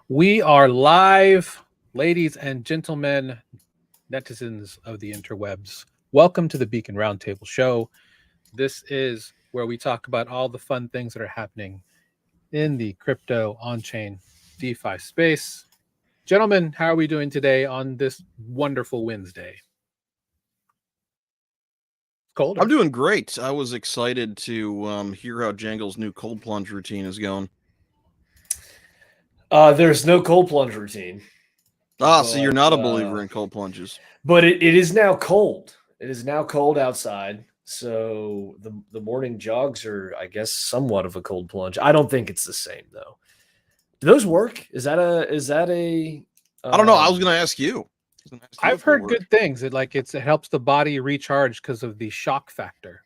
We are live, ladies and gentlemen, netizens of the interwebs. Welcome to the Beacon Roundtable show. This is where we talk about all the fun things that are happening in the crypto on-chain DeFi space. Gentlemen, how are we doing today on this wonderful Wednesday? Cold? I'm doing great. I was excited to hear how Jangle's new cold plunge routine is going. There's no cold plunge routine. So you're not a believer in cold plunges. But it is now cold. It is now cold outside. So the morning jogs are, I guess, somewhat of a cold plunge. I don't think it's the same though. Do those work? Is that a I don't know. I was gonna ask you. I've heard good things. It helps the body recharge because of the shock factor.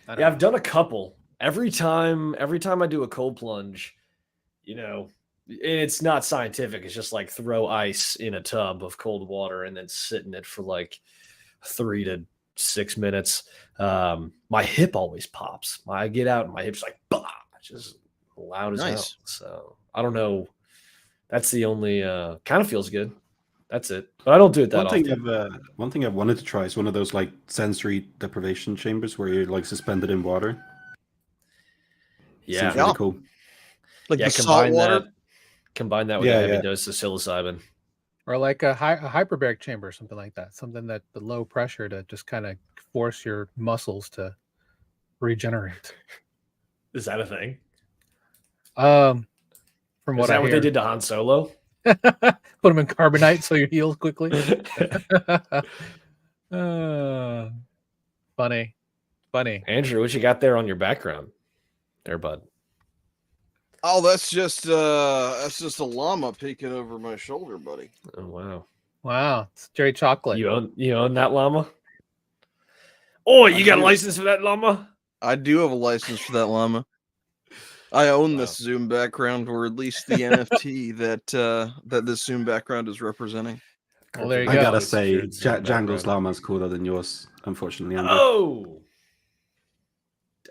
Yeah, I've done a couple. Every time I do a cold plunge, it's not scientific. It's just like throw ice in a tub of cold water and then sit in it for like 3 to 6 minutes. My hip always pops. I get out and my hip's like, bah, just loud as hell. So I don't know. That's the only kind of feels good. That's it. But I don't do it that often. One thing I've wanted to try is one of those like sensory deprivation chambers where you're like suspended in water. Yeah. Seems really cool. Like the salt water. Combine that with a heavy dose of psilocybin. Or like a hyperbaric chamber, something like that. Something that the low pressure to just kind of force your muscles to regenerate. Is that a thing? From what I hear. What they did to Han Solo? Put them in carbonite so you heal quickly. Funny. Andrew, what you got there on your background there, bud? Oh, that's just a llama peeking over my shoulder, buddy. Oh wow, it's Jerry Chocolate. You own that llama? Oh, you got a license for that llama? I do have a license for that llama. I own this Zoom background, or at least the NFT that this Zoom background is representing. Well, there you I go. gotta say, Django's llama's cooler than yours, unfortunately, Andrew. Oh,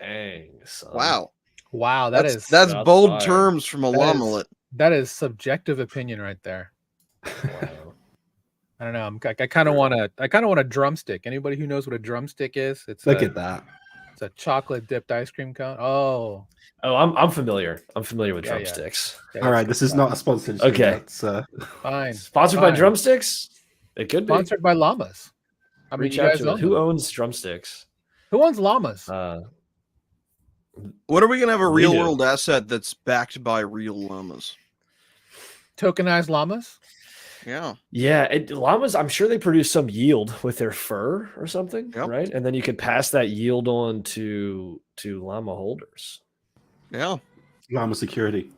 dang! Son. Wow, that's bold terms from a llamalet. That is subjective opinion right there. Wow. I don't know. I kind of want a drumstick. Anybody who knows what a drumstick is? Look at that. It's a chocolate dipped ice cream cone. Oh, I'm familiar. I'm familiar with drumsticks. Yeah, all right, this is not a sponsored. Okay, that's fine. Sponsored by drumsticks. It could be sponsored by llamas. I mean, you guys own who owns drumsticks? Who owns llamas? What are we gonna have a real world asset that's backed by real llamas? Tokenized llamas? Yeah. Llamas, I'm sure they produce some yield with their fur or something, right? And then you could pass that yield on to llama holders. Yeah. Llama security.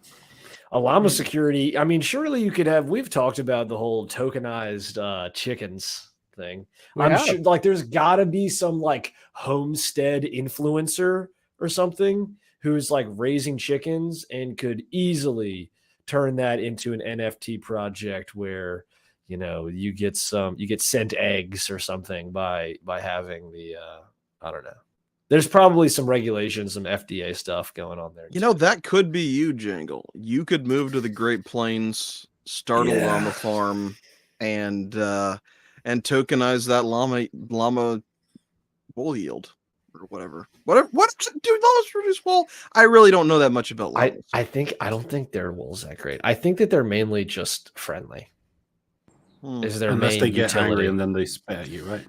A llama security. I mean, surely you could have. We've talked about the whole tokenized chickens thing. I'm sure, like, there's got to be some like homestead influencer or something who's like raising chickens and could easily turn that into an NFT project where, you get sent eggs or something by having the, I don't know. There's probably some regulations, some FDA stuff going on there. That could be you, Jangle. You could move to the Great Plains, start a llama farm, and tokenize that llama wool yield. Or whatever. What do llamas produce wool? I really don't know that much about llamas. I don't think their wool's that great. I think that they're mainly just friendly. Is their Unless main they get utility. angry and then they spit at you, right?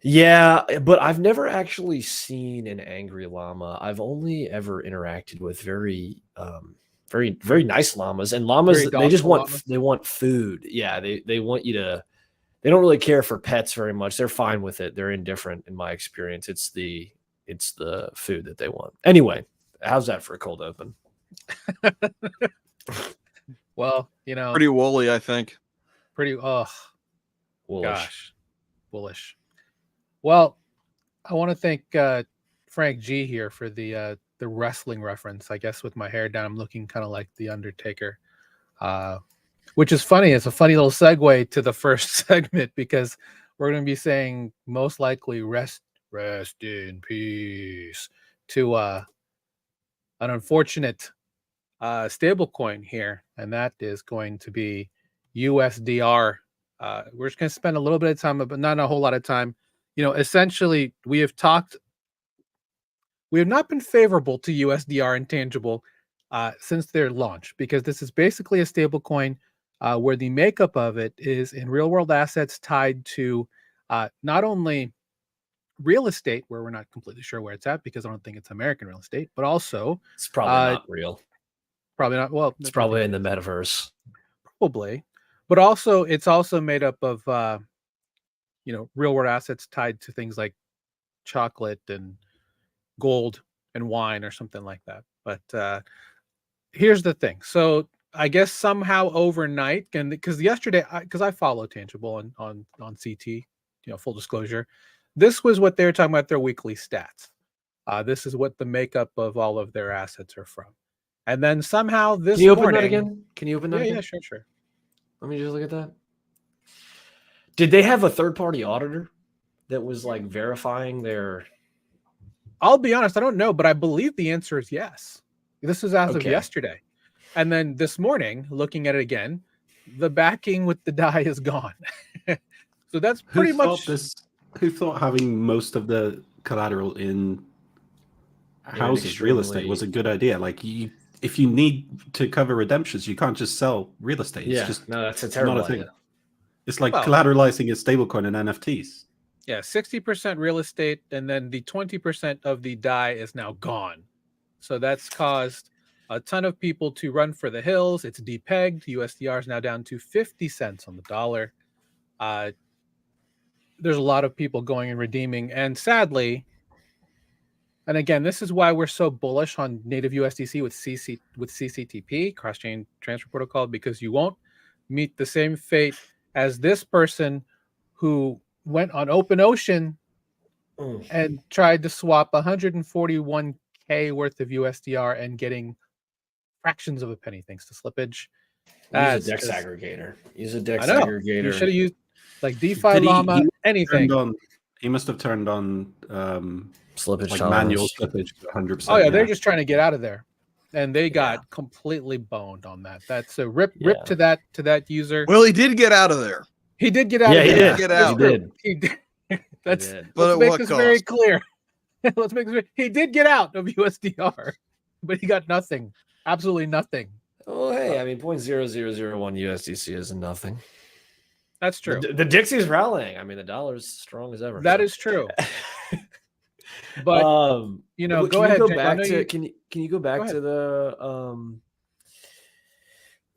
Yeah, but I've never actually seen an angry llama. I've only ever interacted with very very nice llamas, and llamas they just want food. Yeah, they want you to. They don't really care for pets very much. They're fine with it. They're indifferent in my experience. It's the food that they want. Anyway, how's that for a cold open? Well, pretty woolly, I think. Pretty woolish. Gosh, bullish. Well, I want to thank Frank G here for the wrestling reference. I guess with my hair down, I'm looking kind of like the Undertaker. Which is funny. It's a funny little segue to the first segment because we're going to be saying most likely rest in peace to an unfortunate stablecoin here, and that is going to be USDR. We're just going to spend a little bit of time, but not a whole lot of time. Essentially, we have not been favorable to USDR and Tangible since their launch, because this is basically a stablecoin where the makeup of it is in real world assets tied to not only real estate, where we're not completely sure where it's at because I don't think it's American real estate, but also it's probably not real. Probably not. Well, it's probably in the metaverse. Probably, but also it's also made up of real world assets tied to things like chocolate and gold and wine or something like that. But here's the thing. So I guess somehow overnight, and because yesterday, because I follow Tangible on CT, full disclosure, this was what they were talking about, their weekly stats. This is what the makeup of all of their assets are from. And then somehow this Can you open morning, that again? Can you open that again? Yeah, sure. Let me just look at that. Did they have a third-party auditor that was like verifying their? I'll be honest, I don't know, but I believe the answer is yes. This is as of yesterday. And then this morning, looking at it again, the backing with the DAI is gone. So that's pretty much... Who thought having most of the collateral in houses, real estate, was a good idea? Like, if you need to cover redemptions, you can't just sell real estate. It's just that's a terrible thing. idea. It's like collateralizing a stablecoin and NFTs. Yeah, 60% real estate, and then the 20% of the DAI is now gone. So that's caused a ton of people to run for the hills. It's depegged. USDR is now down to 50 cents on the dollar. There's a lot of people going and redeeming, and sadly, and again, this is why we're so bullish on native USDC with CCTP, cross-chain transfer protocol, because you won't meet the same fate as this person who went on OpenOcean and tried to swap 141K worth of USDR and getting fractions of a penny thanks to slippage. Use a DEX aggregator. Use a DEX aggregator. You should have used like DeFi Llama, anything. He must have turned on slippage, like manual slippage 100%. Oh yeah, they're just trying to get out of there, and they got completely boned on that. That's a rip to that user. Well, he did get out of there. He did get out. Yeah, of there. He did. He did. Let's but make this very clear. Let's make this. He did get out of USDR, but he got nothing. Absolutely nothing. Oh hey, I mean 0.0001 USDC is nothing. That's true. The Dixie's rallying. I mean, the dollar's strong as ever. That is true. But go ahead. Can you go back to the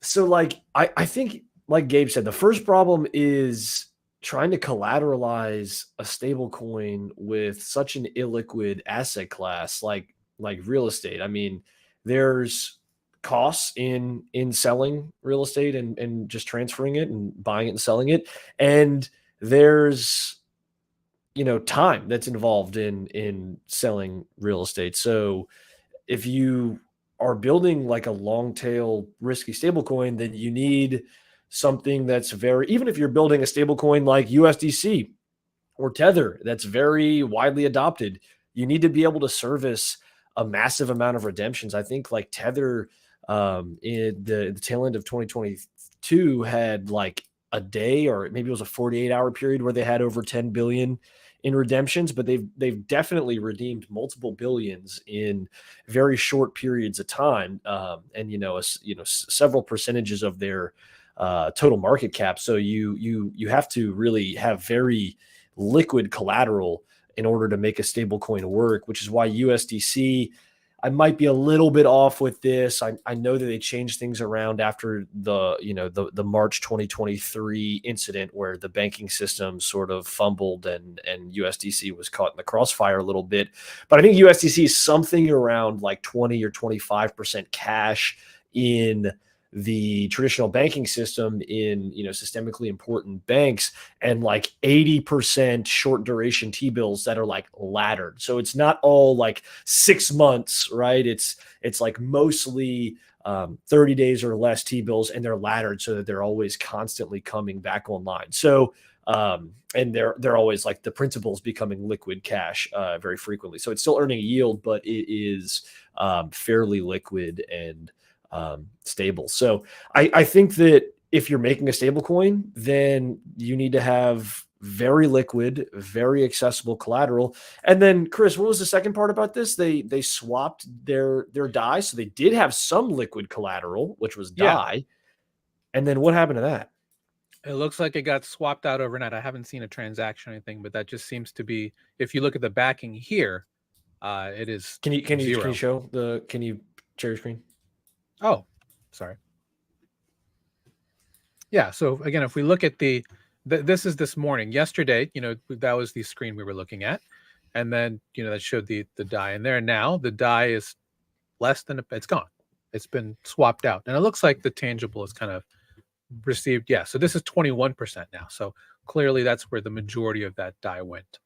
so like I think, like Gabe said, the first problem is trying to collateralize a stable coin with such an illiquid asset class like real estate. I mean, there's costs in selling real estate and just transferring it and buying it and selling it, and there's time that's involved in selling real estate. So if you are building like a long tail risky stablecoin, then you need something that's even if you're building a stablecoin like USDC or Tether that's very widely adopted, you need to be able to service a massive amount of redemptions. I think like Tether in the tail end of 2022 had like a day, or maybe it was a 48-hour period, where they had over 10 billion in redemptions, but they've definitely redeemed multiple billions in very short periods of time, and several percentages of their total market cap. So you have to really have very liquid collateral in order to make a stable coin work, which is why USDC, I might be a little bit off with this. I know that they changed things around after the March 2023 incident where the banking system sort of fumbled and USDC was caught in the crossfire a little bit. But I think USDC is something around like 20 or 25% cash in the traditional banking system in systemically important banks, and like 80% short duration T-bills that are like laddered. So it's not all like 6 months, right? It's like mostly 30 days or less T-bills, and they're laddered so that they're always constantly coming back online. So and they're always like the principal's becoming liquid cash very frequently. So it's still earning a yield, but it is fairly liquid and stable. So I think that if you're making a stable coin, then you need to have very liquid, very accessible collateral. And then, Chris, what was the second part about this? They swapped their DAI, so they did have some liquid collateral, which was DAI. And then what happened to that? It looks like it got swapped out overnight. I haven't seen a transaction or anything, but that just seems to be, if you look at the backing here, it is. Can you show the, can you share your screen? Oh, sorry. Yeah. So again, if we look at this is this morning. Yesterday, that was the screen we were looking at, and then that showed the DAI in there. Now the DAI is less than it's gone. It's been swapped out, and it looks like the tangible is kind of received. Yeah. So this is 21% now. So clearly that's where the majority of that DAI went.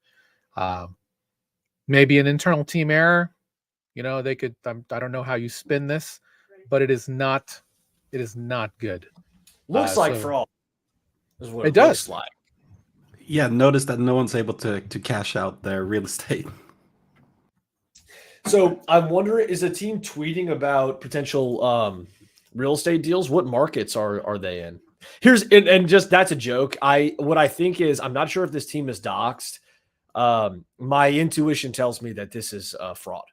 Maybe an internal team error. They could. I don't know how you spin this, but it is not good. Looks like fraud. Is what it does. Like. Yeah, notice that no one's able to cash out their real estate. So I'm wondering, is a team tweeting about potential real estate deals? What markets are they in? And just that's a joke. What I think is, I'm not sure if this team is doxed. My intuition tells me that this is fraud,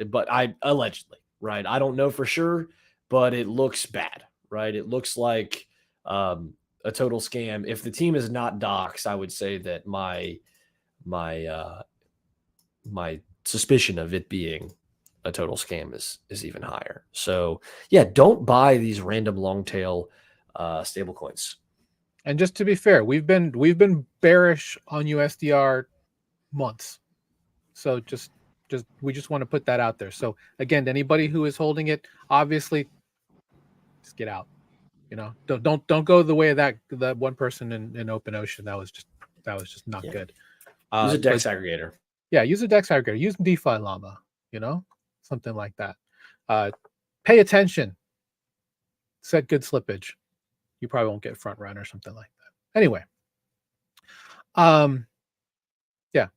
but I allegedly, right? I don't know for sure, but it looks bad, right? It looks like a total scam. If the team is not doxed, I would say that my suspicion of it being a total scam is even higher. So yeah, don't buy these random long tail stable coins. And just to be fair, we've been bearish on USDR months. So we just want to put that out there. So again, anybody who is holding it, obviously just get out. Don't go the way of that one person in Open Ocean. That was just not good. Use a DEX aggregator. Yeah, use a DEX aggregator. Use DeFi Llama, something like that. Pay attention. Set good slippage. You probably won't get front run or something like that. Anyway, yeah,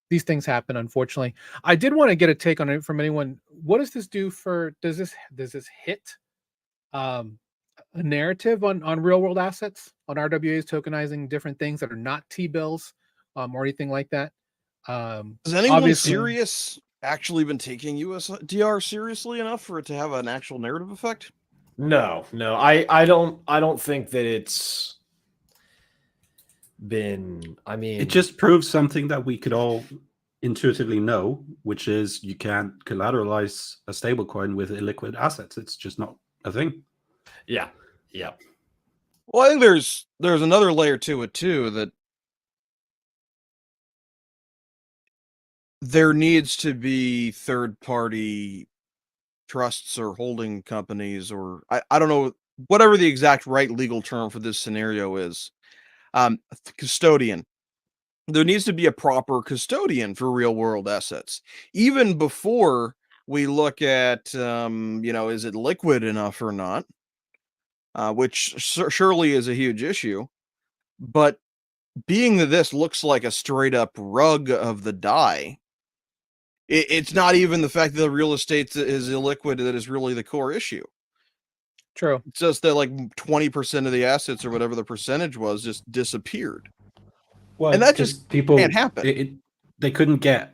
these things happen, unfortunately. I did want to get a take on it from anyone. What does this do for? Does this hit a narrative on real world assets, on RWAs tokenizing different things that are not T-bills or anything like that? Has anyone serious actually been taking USDR seriously enough for it to have an actual narrative effect? No, I don't think that it's been. I mean, it just proves something that we could all intuitively know, which is you can't collateralize a stablecoin with illiquid assets. It's just not a thing. Yeah. Well, I think there's another layer to it too, that there needs to be third-party trusts or holding companies, or I don't know, whatever the exact right legal term for this scenario is. Custodian. There needs to be a proper custodian for real-world assets, even before we look at, is it liquid enough or not? Which surely is a huge issue. But being that this looks like a straight-up rug of the DAI, it's not even the fact that the real estate is illiquid that is really the core issue. True. It's just that like 20% of the assets or whatever the percentage was just disappeared. Well, and that just can't happen. They couldn't get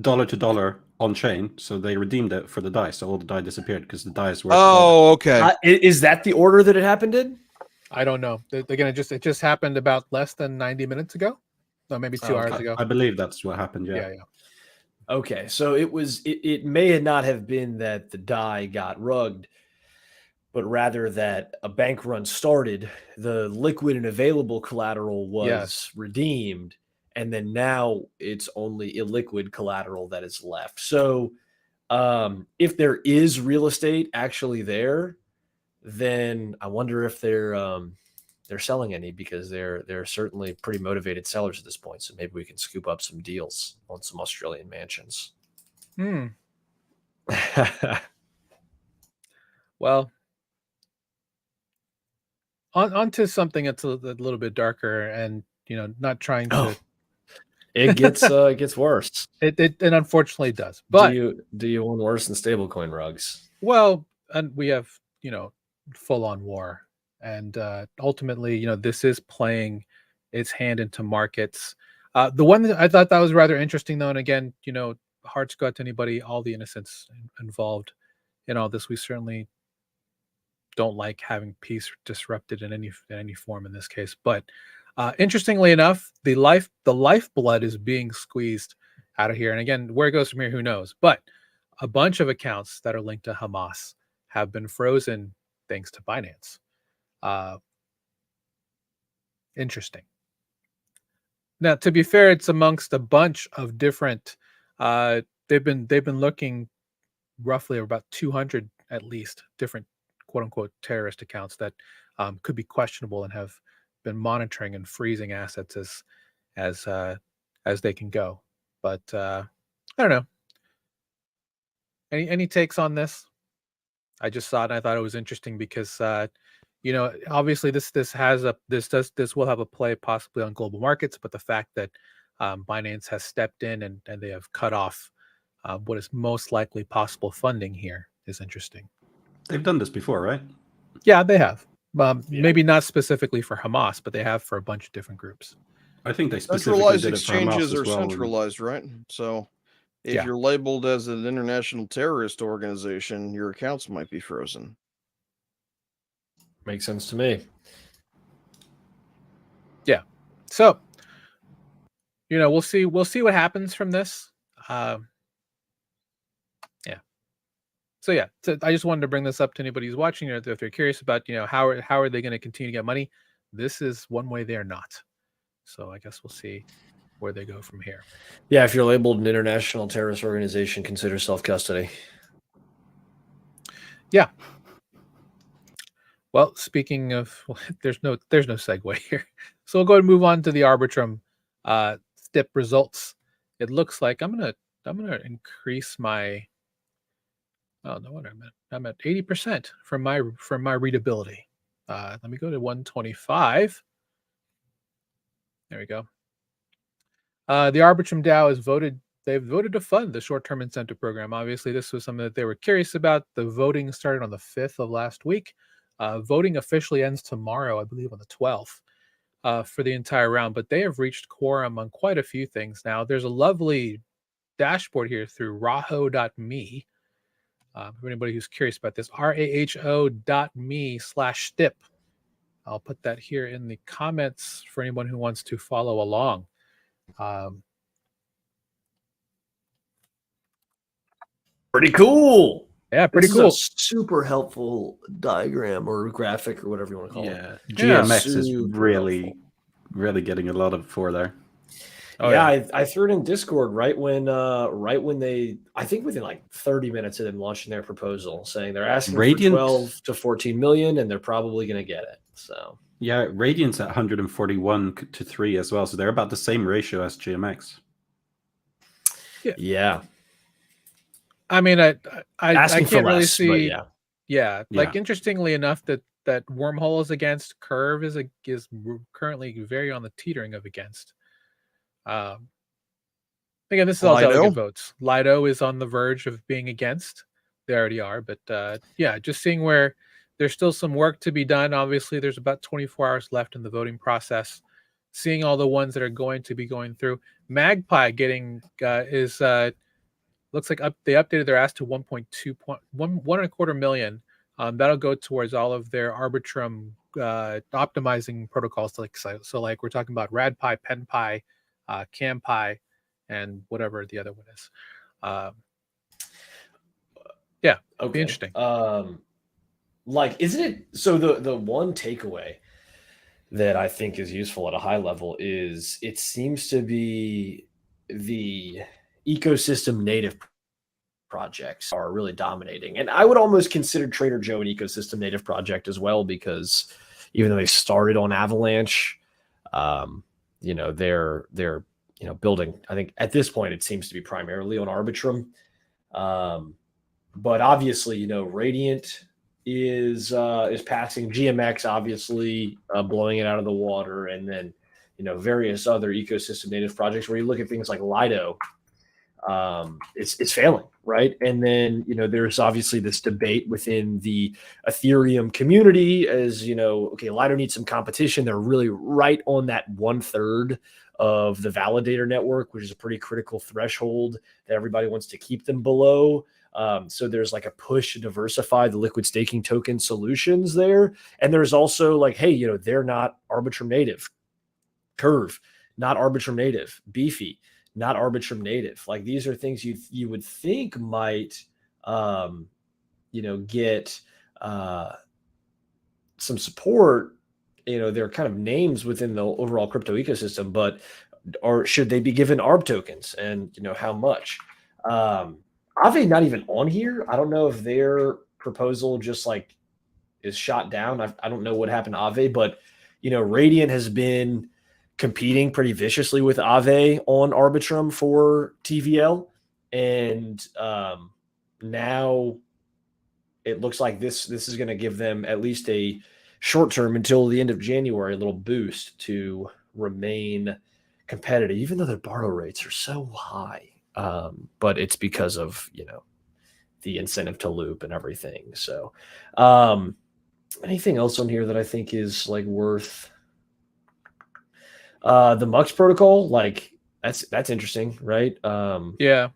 dollar to dollar on chain, so they redeemed it for the DAI. So all the DAI disappeared because the DAI is worth. Oh, okay. Is that the order that it happened in? I don't know. Again, it just happened about less than 90 minutes ago. No, maybe 2 hours ago. I believe that's what happened. Yeah. Okay, so it may not have been that the DAI got rugged, but rather that a bank run started, the liquid and available collateral was redeemed, and then now it's only illiquid collateral that is left. So if there is real estate actually there, then I wonder if they're selling any, because they're certainly pretty motivated sellers at this point. So maybe we can scoop up some deals on some Australian mansions. Well, on to something that's a little bit darker, and not trying to. It gets worse. It unfortunately does. But do you want worse than stablecoin rugs? Well, and we have, full on war. And ultimately, this is playing its hand into markets. The one that I thought that was rather interesting, though, and again, hearts go out to anybody, all the innocents involved in all this. We certainly don't like having peace disrupted in any form in this case. But interestingly enough, the lifeblood is being squeezed out of here. And again, where it goes from here, who knows? But a bunch of accounts that are linked to Hamas have been frozen thanks to Binance. Interesting. Now, to be fair, it's amongst a bunch of different. They've been looking roughly about 200 at least different quote unquote terrorist accounts that could be questionable and have been monitoring and freezing assets as they can go. But I don't know. Any takes on this? I just saw it and I thought it was interesting because obviously this will have a play possibly on global markets, but the fact that Binance has stepped in and they have cut off what is most likely possible funding here is interesting. They've done this before, right? Yeah, they have. Maybe not specifically for Hamas, but they have for a bunch of different groups. I think they specifically centralized did it for Hamas exchanges as are well, centralized, right? So if you're labeled as an international terrorist organization, your accounts might be frozen. Makes sense to me. Yeah. So, we'll see what happens from this. So I just wanted to bring this up to anybody who's watching, if they're curious about, how are they going to continue to get money? This is one way they're not. So I guess we'll see where they go from here. Yeah, if you're labeled an international terrorist organization, consider self-custody. Yeah. Well, speaking of, there's no segue here. So we'll go ahead and move on to the Arbitrum STIP results. It looks like I'm gonna increase my. Oh no wonder I'm at 80% from my readability. Let me go to 125. There we go. The Arbitrum DAO they've voted to fund the short-term incentive program. Obviously, this was something that they were curious about. The voting started on the 5th of last week. Voting officially ends tomorrow, I believe on the 12th, for the entire round. But they have reached quorum on quite a few things now. There's a lovely dashboard here through raho.me. For anybody who's curious about this, raho.me/STIP. I'll put that here in the comments for anyone who wants to follow along. Pretty cool. Yeah, pretty this cool. Is a super helpful diagram or graphic or whatever you want to call it. Yeah, GMX is really getting a lot of for there. Oh, yeah, I threw it in Discord right when they, I think within like 30 minutes of them launching their proposal, saying they're asking for 12 to 14 million and they're probably going to get it. So yeah, Radiant's at 141 to 3 as well, so they're about the same ratio as GMX. Yeah. I mean, I can't really see. But like interestingly enough, that Wormhole is against, Curve is currently very on the teetering of against. Again, this is all delegate votes. Lido is on the verge of being against. They already are, but just seeing where there's still some work to be done. Obviously, there's about 24 hours left in the voting process. Seeing all the ones that are going to be going through. Magpie getting looks like they updated their ask to 1.2 million. That'll go towards all of their Arbitrum optimizing protocols. So like we're talking about RadPi, PenPi, CamPi, and whatever the other one is. It'll be interesting. Isn't it? So the one takeaway that I think is useful at a high level is it seems to be the ecosystem native projects are really dominating. And I would almost consider Trader Joe an ecosystem native project as well, because even though they started on Avalanche, they're building, I think at this point, it seems to be primarily on Arbitrum. But obviously, Radiant is passing GMX, obviously blowing it out of the water. And then, various other ecosystem native projects where you look at things like Lido, it's failing, right? And then, there's obviously this debate within the Ethereum community as, okay, Lido needs some competition. They're really right on that 1/3 of the validator network, which is a pretty critical threshold that everybody wants to keep them below. So there's like a push to diversify the liquid staking token solutions there. And there's also like, hey, they're not Arbitrum native. Curve, not Arbitrum native. Beefy, not Arbitrum native. Like these are things you would think might, get some support. They're kind of names within the overall crypto ecosystem, but or should they be given ARB tokens, and how much? Aave not even on here. I don't know if their proposal just like is shot down. I don't know what happened to Aave, but Radiant has been competing pretty viciously with Aave on Arbitrum for TVL, and now it looks like this is going to give them at least a short term until the end of January a little boost to remain competitive, even though their borrow rates are so high. But it's because of the incentive to loop and everything. So anything else on here that I think is like worth the Mux protocol? Like that's interesting, right? Yeah.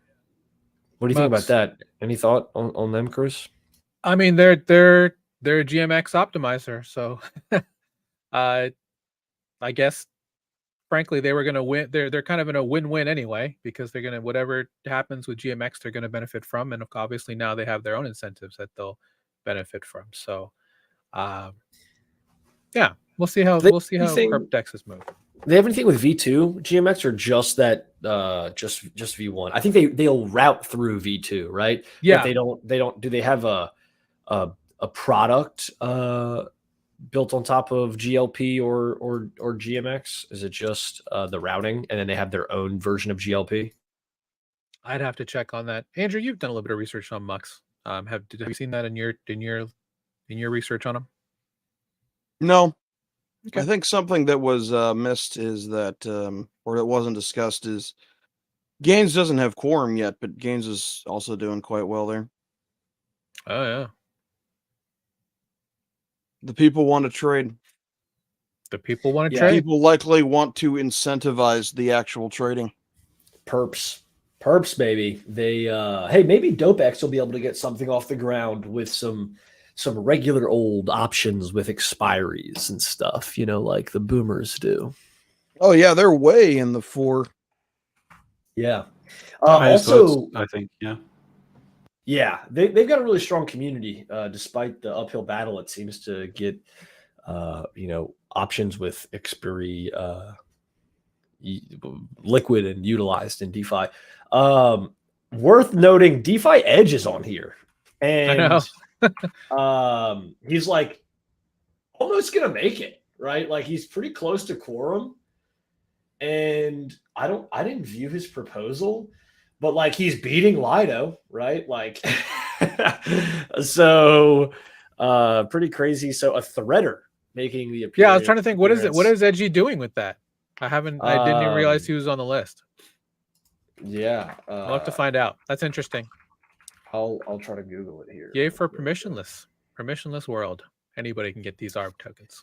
What do you think about that? Any thought on them, Chris? I mean, they're a GMX optimizer, so I guess frankly they were going to win. They're kind of in a win-win anyway, because they're going to, whatever happens with GMX, they're going to benefit from, and obviously now they have their own incentives that they'll benefit from. So yeah, we'll see how Perpdexes move. They have anything with V2 GMX, or just that just V1? I think they'll route through V2, right? Yeah. But they don't. Do they have a product built on top of GLP or GMX? Is it just the routing, and then they have their own version of GLP? I'd have to check on that. Andrew, you've done a little bit of research on Mux. Have you seen that in your research on them? No. Okay. I think something that was missed is that, or that wasn't discussed, is Gains doesn't have quorum yet, but Gains is also doing quite well there. Oh yeah. The people want to trade. The people want to trade. People likely want to incentivize the actual trading. Perps, baby. They hey, maybe DopeX will be able to get something off the ground with some regular old options with expiries and stuff, like the boomers do. Oh yeah, they're way in the 4. Yeah. Also, I think, yeah. Yeah, they've got a really strong community, despite the uphill battle. It seems to get, options with expiry liquid and utilized in DeFi. Worth noting, DeFi Edge is on here, and I know. He's like almost gonna make it, right? Like he's pretty close to quorum, and I didn't view his proposal, but like he's beating Lido, right? Like so pretty crazy. So a threader making the appearance. Yeah, I was trying to think, what is Edgy doing with that? I didn't even realize he was on the list. Yeah. I'll have to find out. That's interesting. I'll try to Google it here. Yay for permissionless world. Anybody can get these ARB tokens.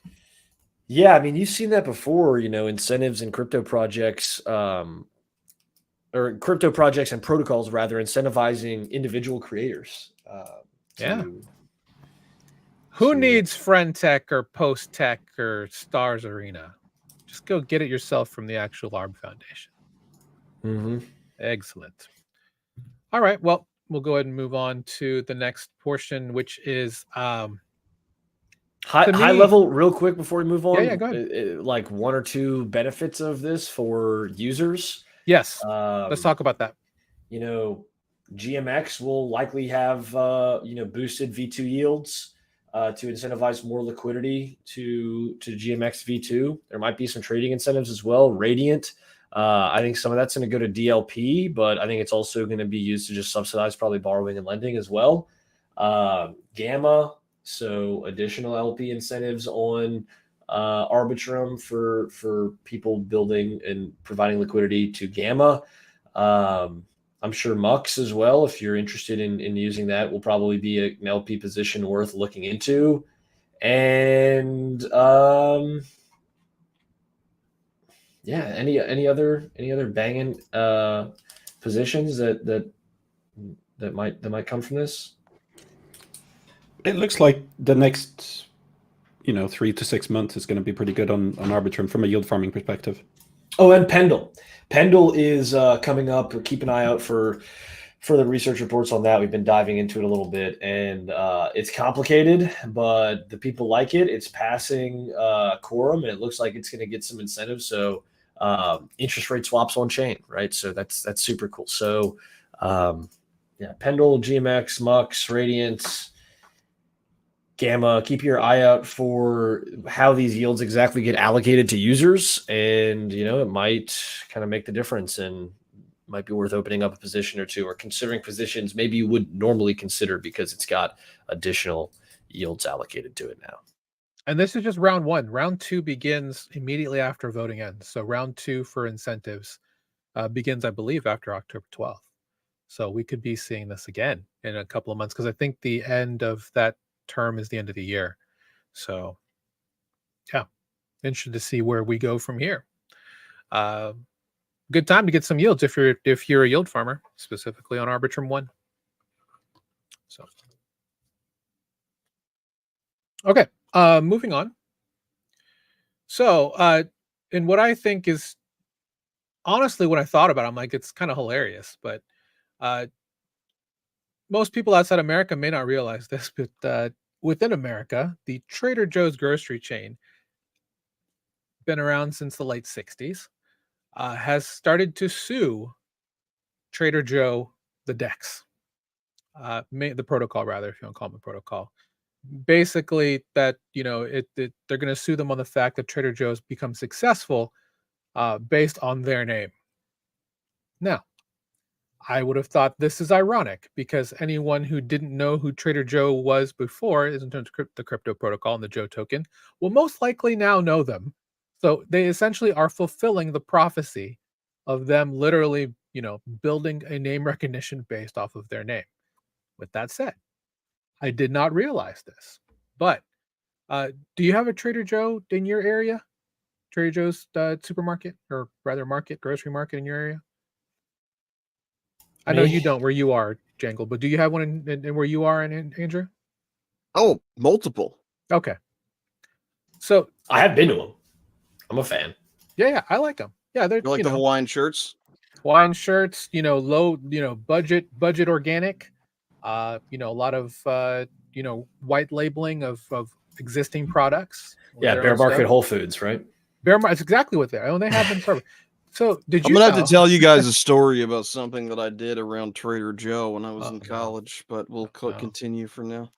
Yeah, I mean, you've seen that before, incentives in crypto projects, or crypto projects and protocols, rather, incentivizing individual creators. Who needs Friend Tech or Post Tech or Stars Arena? Just go get it yourself from the actual ARB Foundation. Mm-hmm. Excellent. All right. Well, we'll go ahead and move on to the next portion, which is high level, real quick before we move on. Yeah, go ahead. Like one or two benefits of this for users. Yes. Let's talk about that. GMX will likely have boosted V2 yields to incentivize more liquidity to GMX V2. There might be some trading incentives as well. Radiant. I think some of that's going to go to DLP, but I think it's also going to be used to just subsidize probably borrowing and lending as well. Gamma, so additional LP incentives on Arbitrum for people building and providing liquidity to Gamma. I'm sure Mux as well, if you're interested in using that, will probably be an LP position worth looking into. And yeah, any other banging positions that might come from this? It looks like the next 3 to 6 months is going to be pretty good on Arbitrum from a yield farming perspective. Oh, and Pendle. Pendle is coming up. Keep an eye out for the research reports on that. We've been diving into it a little bit, and it's complicated, but the people like it. It's passing quorum, and it looks like it's going to get some incentives. So interest rate swaps on chain, right? So that's super cool. So yeah, Pendle, GMX, Mux, Radiant, Gamma, keep your eye out for how these yields exactly get allocated to users. And, it might kind of make the difference and might be worth opening up a position or two or considering positions maybe you would normally consider because it's got additional yields allocated to it now. And this is just round 1. Round 2 begins immediately after voting ends. So round 2 for incentives begins, I believe, after October 12th. So we could be seeing this again in a couple of months because I think the end of that term is the end of the year. So yeah, interested to see where we go from here. Good time to get some yields if you're a yield farmer, specifically on Arbitrum 1. So okay, moving on. So and what I think is honestly when I thought about it, I'm like, it's kind of hilarious, but most people outside America may not realize this, but within America, the Trader Joe's grocery chain, been around since the late 60s, has started to sue Trader Joe, the DEX, the protocol, rather, if you want to call them a protocol. Basically, that they're going to sue them on the fact that Trader Joe's become successful based on their name. Now, I would have thought this is ironic because anyone who didn't know who Trader Joe was before, in terms of the crypto protocol and the Joe token, will most likely now know them. So they essentially are fulfilling the prophecy of them literally, building a name recognition based off of their name. With that said, I did not realize this, but do you have a Trader Joe in your area? Trader Joe's supermarket, or rather grocery market in your area? I know you don't where you are, Jangle, but do you have one in where you are, in Andrew? Oh, multiple. Okay. So I have been to them. I'm a fan. Yeah, I like them. Yeah, they're the Hawaiian shirts. Hawaiian shirts, low, budget organic. A lot of white labeling of existing products. Yeah, bear market stuff. Whole Foods, right? Bear market. It's exactly what they are. And they have been perfect. So did you? I'm gonna have to tell you guys a story about something that I did around Trader Joe when I was in college, but we'll continue for now.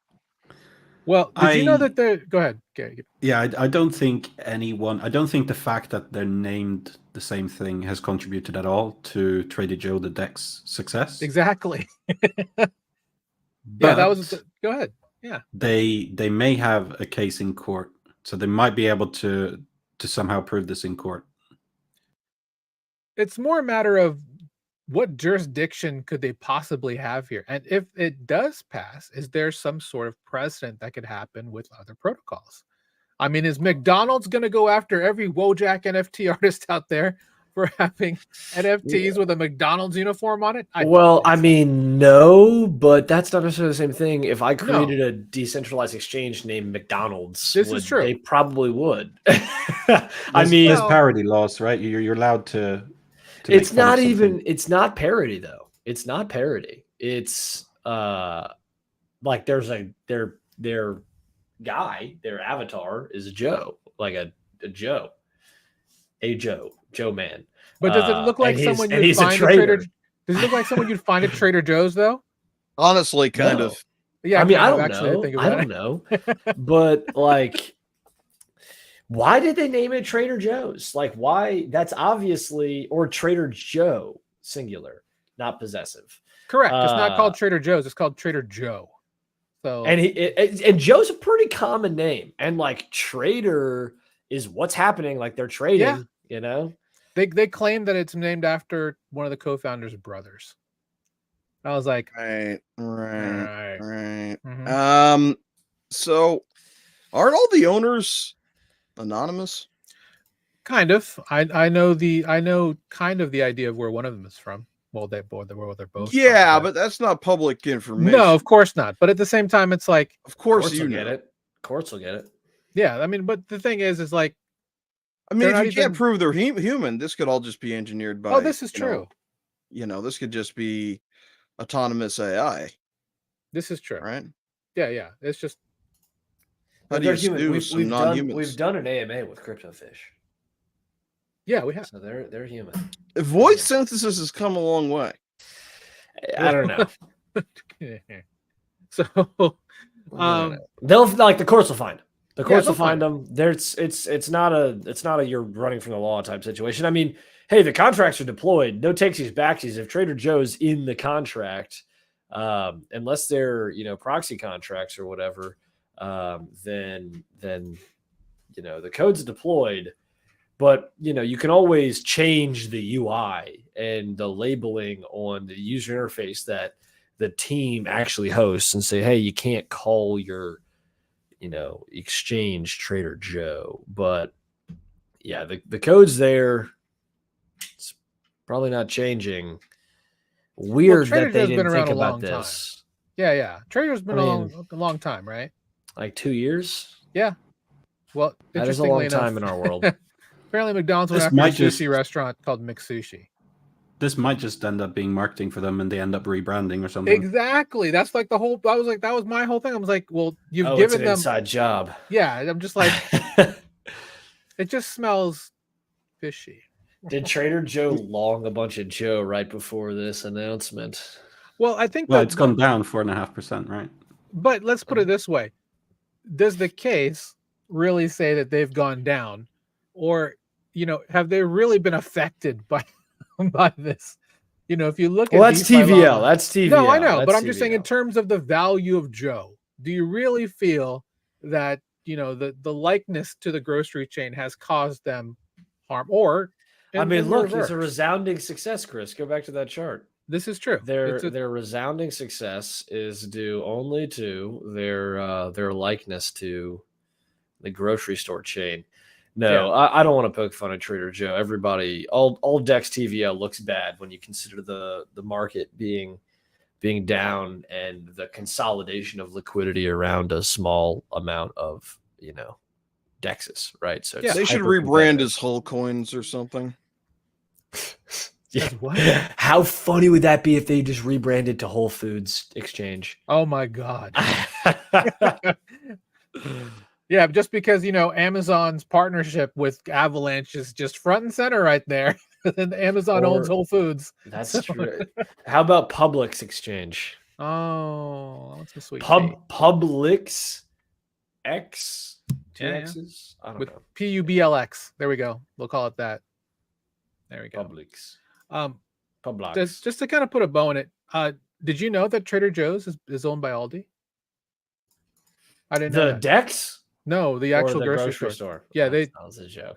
Well, did you know that they're? Go ahead. Okay. Yeah, I don't think the fact that they're named the same thing has contributed at all to Trader Joe, the DEX success. Exactly. Yeah, that was. Go ahead. Yeah. They may have a case in court, so they might be able to somehow prove this in court. It's more a matter of what jurisdiction could they possibly have here? And if it does pass, is there some sort of precedent that could happen with other protocols? I mean, is McDonald's going to go after every Wojak NFT artist out there for having NFTs with a McDonald's uniform on it? I mean, no, but that's not necessarily the same thing. If I created a decentralized exchange named McDonald's, this is true. They probably would. There's parody laws, right? You're allowed to it's not parody though. It's not parody. It's like there's their guy, their avatar is Joe, like a Joe man. But does it look like someone you'd find a Trader? Does it look like someone you'd find at Trader Joe's though? Honestly, kind of. Yeah, I mean, I don't know. But like, why did they name it Trader Joe's? Like, why? That's obviously, or Trader Joe, singular, not possessive. Correct. It's not called Trader Joe's. It's called Trader Joe. So, and Joe's a pretty common name. And like Trader is what's happening. Like they're trading, They claim that it's named after one of the co-founders' brothers. And I was like, right. Mm-hmm. So aren't all the owners anonymous? Kind of. I know kind of the idea of where one of them is from. Well, they're both Yeah, from, but that's not public information. no, of course not. But at the same time, it's like, of course Courts you will know. get it. Courts will get it. Yeah, I mean, but the thing is like, I mean, if you can't prove they're human, this could all just be engineered by. Oh, this is true. This could just be autonomous AI. This is true, right? Yeah. It's just how do you stew some non-humans? We've done an AMA with CryptoFish. Yeah, we have. So they're human. Voice synthesis has come a long way. I don't know. So they'll like the courts will find them. The courts will find them. It's not a you're running from the law type situation. I mean, hey, the contracts are deployed. No takesies backsies. If Trader Joe's in the contract, unless they're proxy contracts or whatever, then the code's deployed. But you can always change the UI and the labeling on the user interface that the team actually hosts and say, hey, you can't call your exchange Trader Joe. But yeah, the code's there. It's probably not changing. Weird that they didn't think about this. Time. Yeah. Trader's been a long time, right? Like 2 years? Yeah. Well, that is a long time in our world. Apparently McDonald's went after a sushi restaurant called McSushi. This might just end up being marketing for them and they end up rebranding or something. Exactly. That's like the whole, that was my whole thing. I was like, well, you've given it's an them inside job. Yeah. I'm just like, it just smells fishy. Did Trader Joe long a bunch of Joe right before this announcement? Well, I think it's gone down 4.5%, right? But let's put it this way. Does the case really say that they've gone down? Or, have they really been affected by this? If you look at that's TVL. That's TVL. No, I know, but I'm TVL. just saying in terms of the value of Joe, do you really feel that, the likeness to the grocery chain has caused them harm? Or look, it's a resounding success, Chris. Go back to that chart. This is true. Their resounding success is due only to their likeness to the grocery store chain. No, yeah. I don't want to poke fun at Trader Joe. Everybody, all Dex TVL looks bad when you consider the market being down and the consolidation of liquidity around a small amount of Dexes, right? So they should rebrand as Whole Coins or something. Yeah. What? How funny would that be if they just rebranded to Whole Foods Exchange? Oh my God. Yeah, just because Amazon's partnership with Avalanche is just front and center right there. And Amazon owns Whole Foods. That's true. How about Publix Exchange? Oh, that's a sweet. Publix X. Two X's? I don't know. PUBLX. There we go. We'll call it that. There we go. Publix. Publix. Just to kind of put a bow in it. Did you know that Trader Joe's is owned by Aldi? I didn't know. The Dex? No, the actual grocery store. Yeah, that was a joke.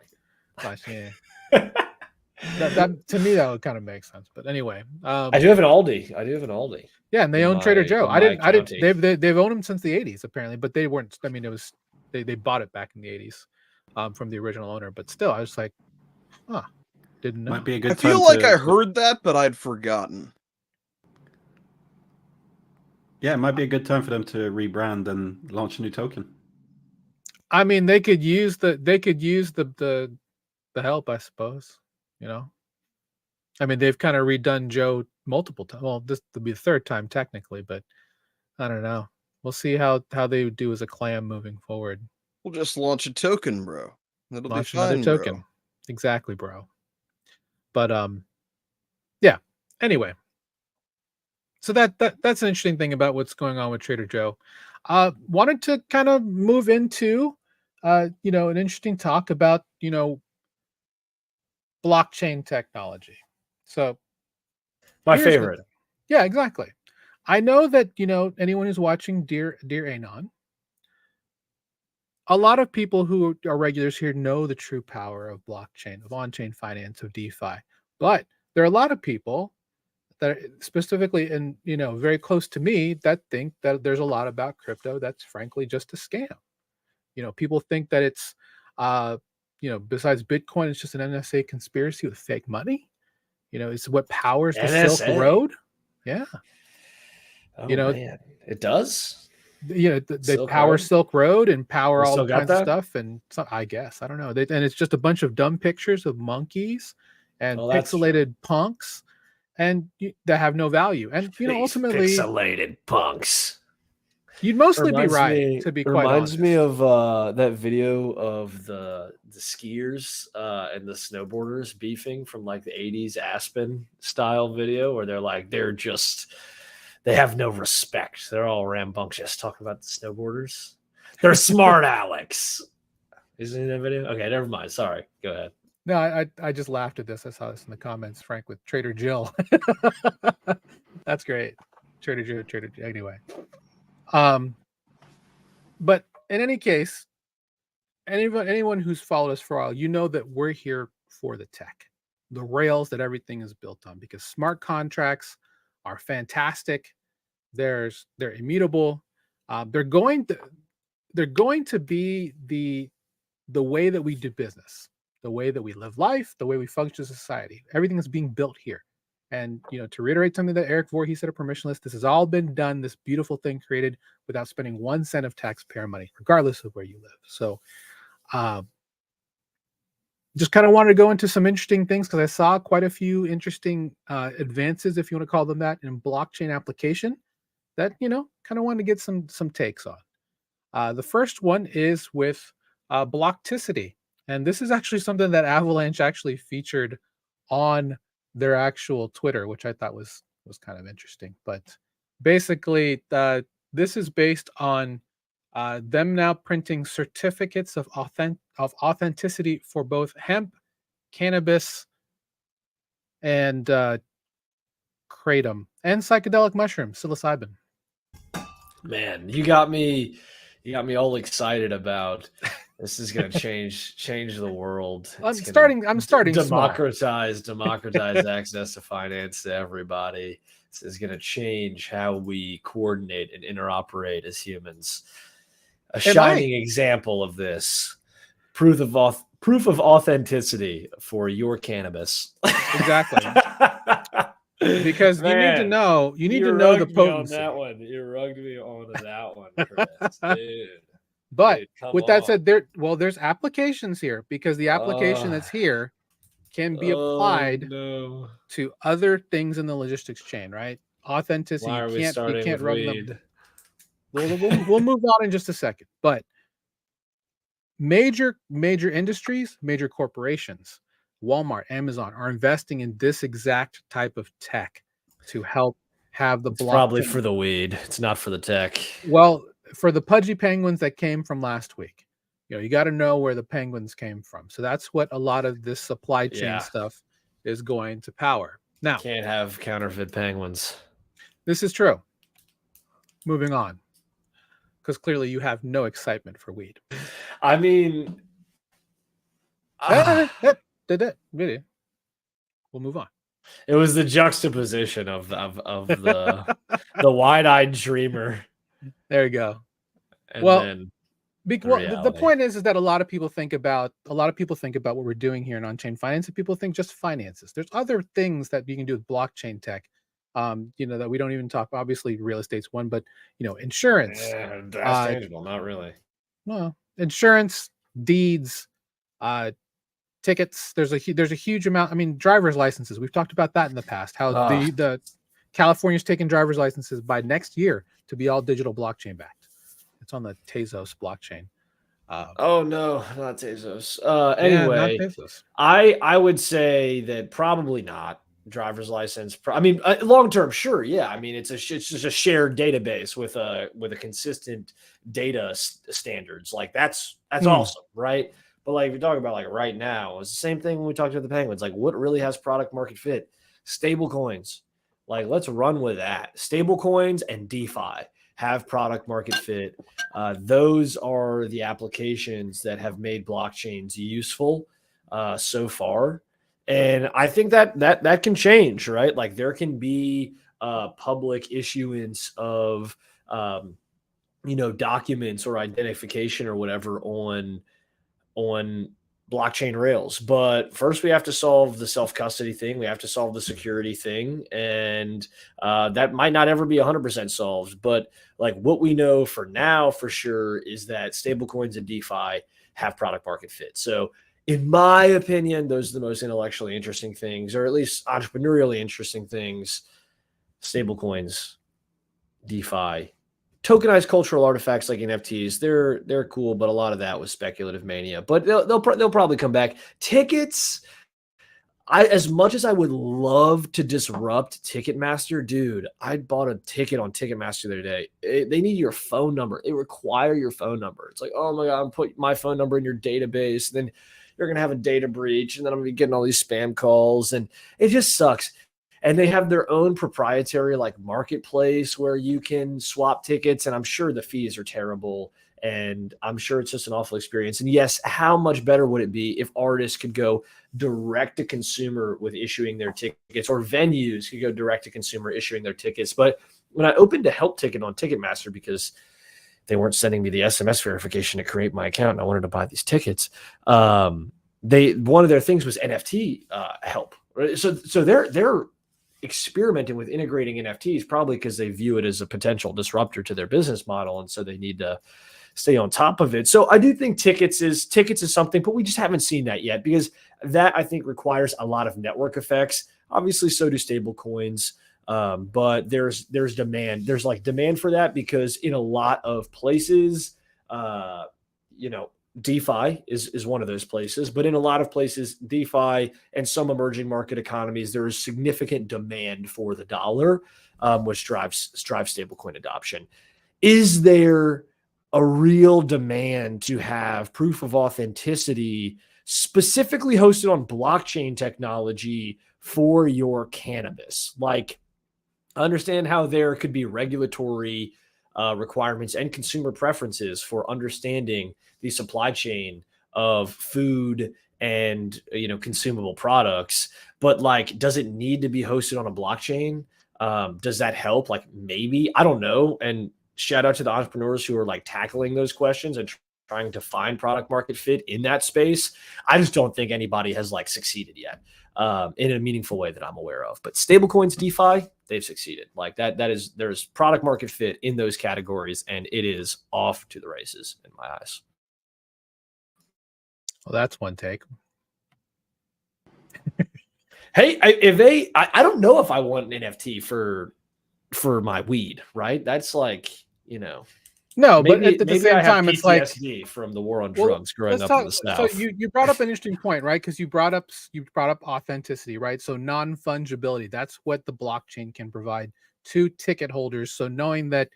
Gosh, yeah. that to me that would kind of make sense. But anyway, I do have an Aldi. Yeah, and they own Trader Joe. I didn't. They've owned them since the 80s apparently, but they weren't. I mean, it was they bought it back in the 80s from the original owner. But still, I was like, didn't know. Might be a good. I feel like I heard that, but I'd forgotten. Yeah, it might be a good time for them to rebrand and launch a new token. I mean, they could use the help, I suppose. I mean, they've kind of redone Joe multiple times. Well, this will be the third time technically, but I don't know. We'll see how they do as a clan moving forward. We'll just launch a token, bro. That'll launch be fine, another token. Bro. Exactly, bro. But yeah. Anyway. So that's an interesting thing about what's going on with Trader Joe. Wanted to kind of move into an interesting talk about blockchain technology. So my favorite. Yeah, exactly. I know that anyone who's watching Dear Anon, a lot of people who are regulars here know the true power of blockchain, of on-chain finance, of DeFi. But there are a lot of people that specifically and very close to me that think that there's a lot about crypto that's frankly just a scam. People think that it's besides Bitcoin, it's just an NSA conspiracy with fake money. It's what powers the NSA. Silk Road. Yeah. Oh man, it does. They power Road? Silk Road and power We all still got kinds of that? stuff, and I guess I don't know. And it's just a bunch of dumb pictures of monkeys and Well, that's pixelated punks, and that have no value. And These ultimately, pixelated punks. you'd mostly be Reminds right, me- to be quite reminds honest. me of that video of the skiers and the snowboarders beefing from like the 80s Aspen style video where they have no respect. They're all rambunctious talking about the snowboarders. They're smart Alex. Isn't it that video? Okay, never mind. Sorry. Go ahead. No, I just laughed at this. I saw this in the comments, Frank, with Trader Jill. That's great. Trader Jill. Anyway. But in any case, anyone who's followed us for a while, that we're here for the tech, the rails that everything is built on, because smart contracts are fantastic. They're immutable. They're going to be the way that we do business, the way that we live life, the way we function as a society. Everything is being built here. And to reiterate something that Eric Voorhees said of permissionless, this has all been done, this beautiful thing created without spending 1 cent of taxpayer money, regardless of where you live. So just kind of wanted to go into some interesting things because I saw quite a few interesting advances, if you want to call them that, in blockchain application that kind of wanted to get some takes on. The first one is with Blockticity, and this is actually something that Avalanche actually featured on their actual Twitter, which I thought was kind of interesting. But basically, this is based on them now printing certificates of authenticity for both hemp, cannabis, and kratom, and psychedelic mushrooms, psilocybin. Man, you got me all excited about this is going to change the world. I'm starting democratize access to finance to everybody. This is going to change how we coordinate and interoperate as humans. A shining example of this, proof of authenticity for your cannabis. Exactly. Because you need to know the potency. On that one. You rugged me on that one, Chris. Dude. But with that said, there's applications here, because the application that's here can be applied to other things in the logistics chain, right? Authenticity. You can't rub them. We'll move on in just a second. But major industries, major corporations, Walmart, Amazon are investing in this exact type of tech to help have the blockchain. Probably for the weed. It's not for the tech. Well, for the pudgy penguins that came from last week, you got to know where the penguins came from. So that's what a lot of this supply chain stuff is going to power. Now, can't have counterfeit penguins. This is true. Moving on, because clearly you have no excitement for weed. I mean, really. We'll move on. It was the juxtaposition of the the wide-eyed dreamer. There you go. And then the point is that a lot of people think about what we're doing here in on-chain finance, and people think just finances. There's other things that you can do with blockchain tech, that we don't even talk. Obviously, real estate's one, but insurance. That's tangible, not really. Well, insurance, deeds, tickets. There's a huge amount. I mean, driver's licenses. We've talked about that in the past. How the California's taking driver's licenses by next year to be all digital blockchain backed. It's on the Tezos blockchain. Oh no, not Tezos. Anyway, not Tezos. I would say that probably not driver's license. I mean, long term, sure, yeah. I mean, it's just a shared database with a consistent data standards. Like that's awesome, right? But like if you talk about like right now, it's the same thing when we talked about the penguins. Like what really has product market fit? Stable coins. Like let's run with that. Stable coins and DeFi have product market fit. Those are the applications that have made blockchains useful so far. And I think that can change, right? Like there can be public issuance of documents or identification or whatever on blockchain rails. But first we have to solve the self-custody thing. We have to solve the security thing. And that might not ever be 100% solved. But like what we know for now, for sure, is that stablecoins and DeFi have product market fit. So in my opinion, those are the most intellectually interesting things, or at least entrepreneurially interesting things. Stablecoins, DeFi, tokenized cultural artifacts like NFTs, they're cool, but a lot of that was speculative mania. But they'll probably come back. Tickets, as much as I would love to disrupt Ticketmaster, dude, I bought a ticket on Ticketmaster the other day. They need your phone number. They require your phone number. It's like, oh my God, I'm putting my phone number in your database. Then you're gonna have a data breach, and then I'm gonna be getting all these spam calls, and it just sucks. And they have their own proprietary like marketplace where you can swap tickets. And I'm sure the fees are terrible. And I'm sure it's just an awful experience. And yes, how much better would it be if artists could go direct to consumer with issuing their tickets, or venues could go direct to consumer issuing their tickets? But when I opened a help ticket on Ticketmaster, because they weren't sending me the SMS verification to create my account, and I wanted to buy these tickets, one of their things was NFT help. Right? So they're experimenting with integrating NFTs, probably because they view it as a potential disruptor to their business model, and so they need to stay on top of it. So I do think tickets is something, but we just haven't seen that yet, because that I think requires a lot of network effects. Obviously, so do stable coins, but there's demand. There's like demand for that, because in a lot of places, DeFi is one of those places, but in a lot of places, DeFi and some emerging market economies, there is significant demand for the dollar, which drives stablecoin adoption. Is there a real demand to have proof of authenticity specifically hosted on blockchain technology for your cannabis? Like, I understand how there could be regulatory requirements and consumer preferences for understanding the supply chain of food and consumable products, but like, does it need to be hosted on a blockchain? Does that help? Like, maybe, I don't know. And shout out to the entrepreneurs who are like tackling those questions and trying to find product market fit in that space. I just don't think anybody has like succeeded yet in a meaningful way that I'm aware of. But stablecoins, DeFi, they've succeeded. Like there's product market fit in those categories, and it is off to the races in my eyes. Well, that's one take. Hey, I don't know if I want an NFT for my weed, right? That's like, no, maybe, but at the same time, it's like PTSD from the war on drugs growing up in the South. So you brought up an interesting point, right? Because you brought up authenticity, right? So non-fungibility, that's what the blockchain can provide to ticket holders. So knowing that,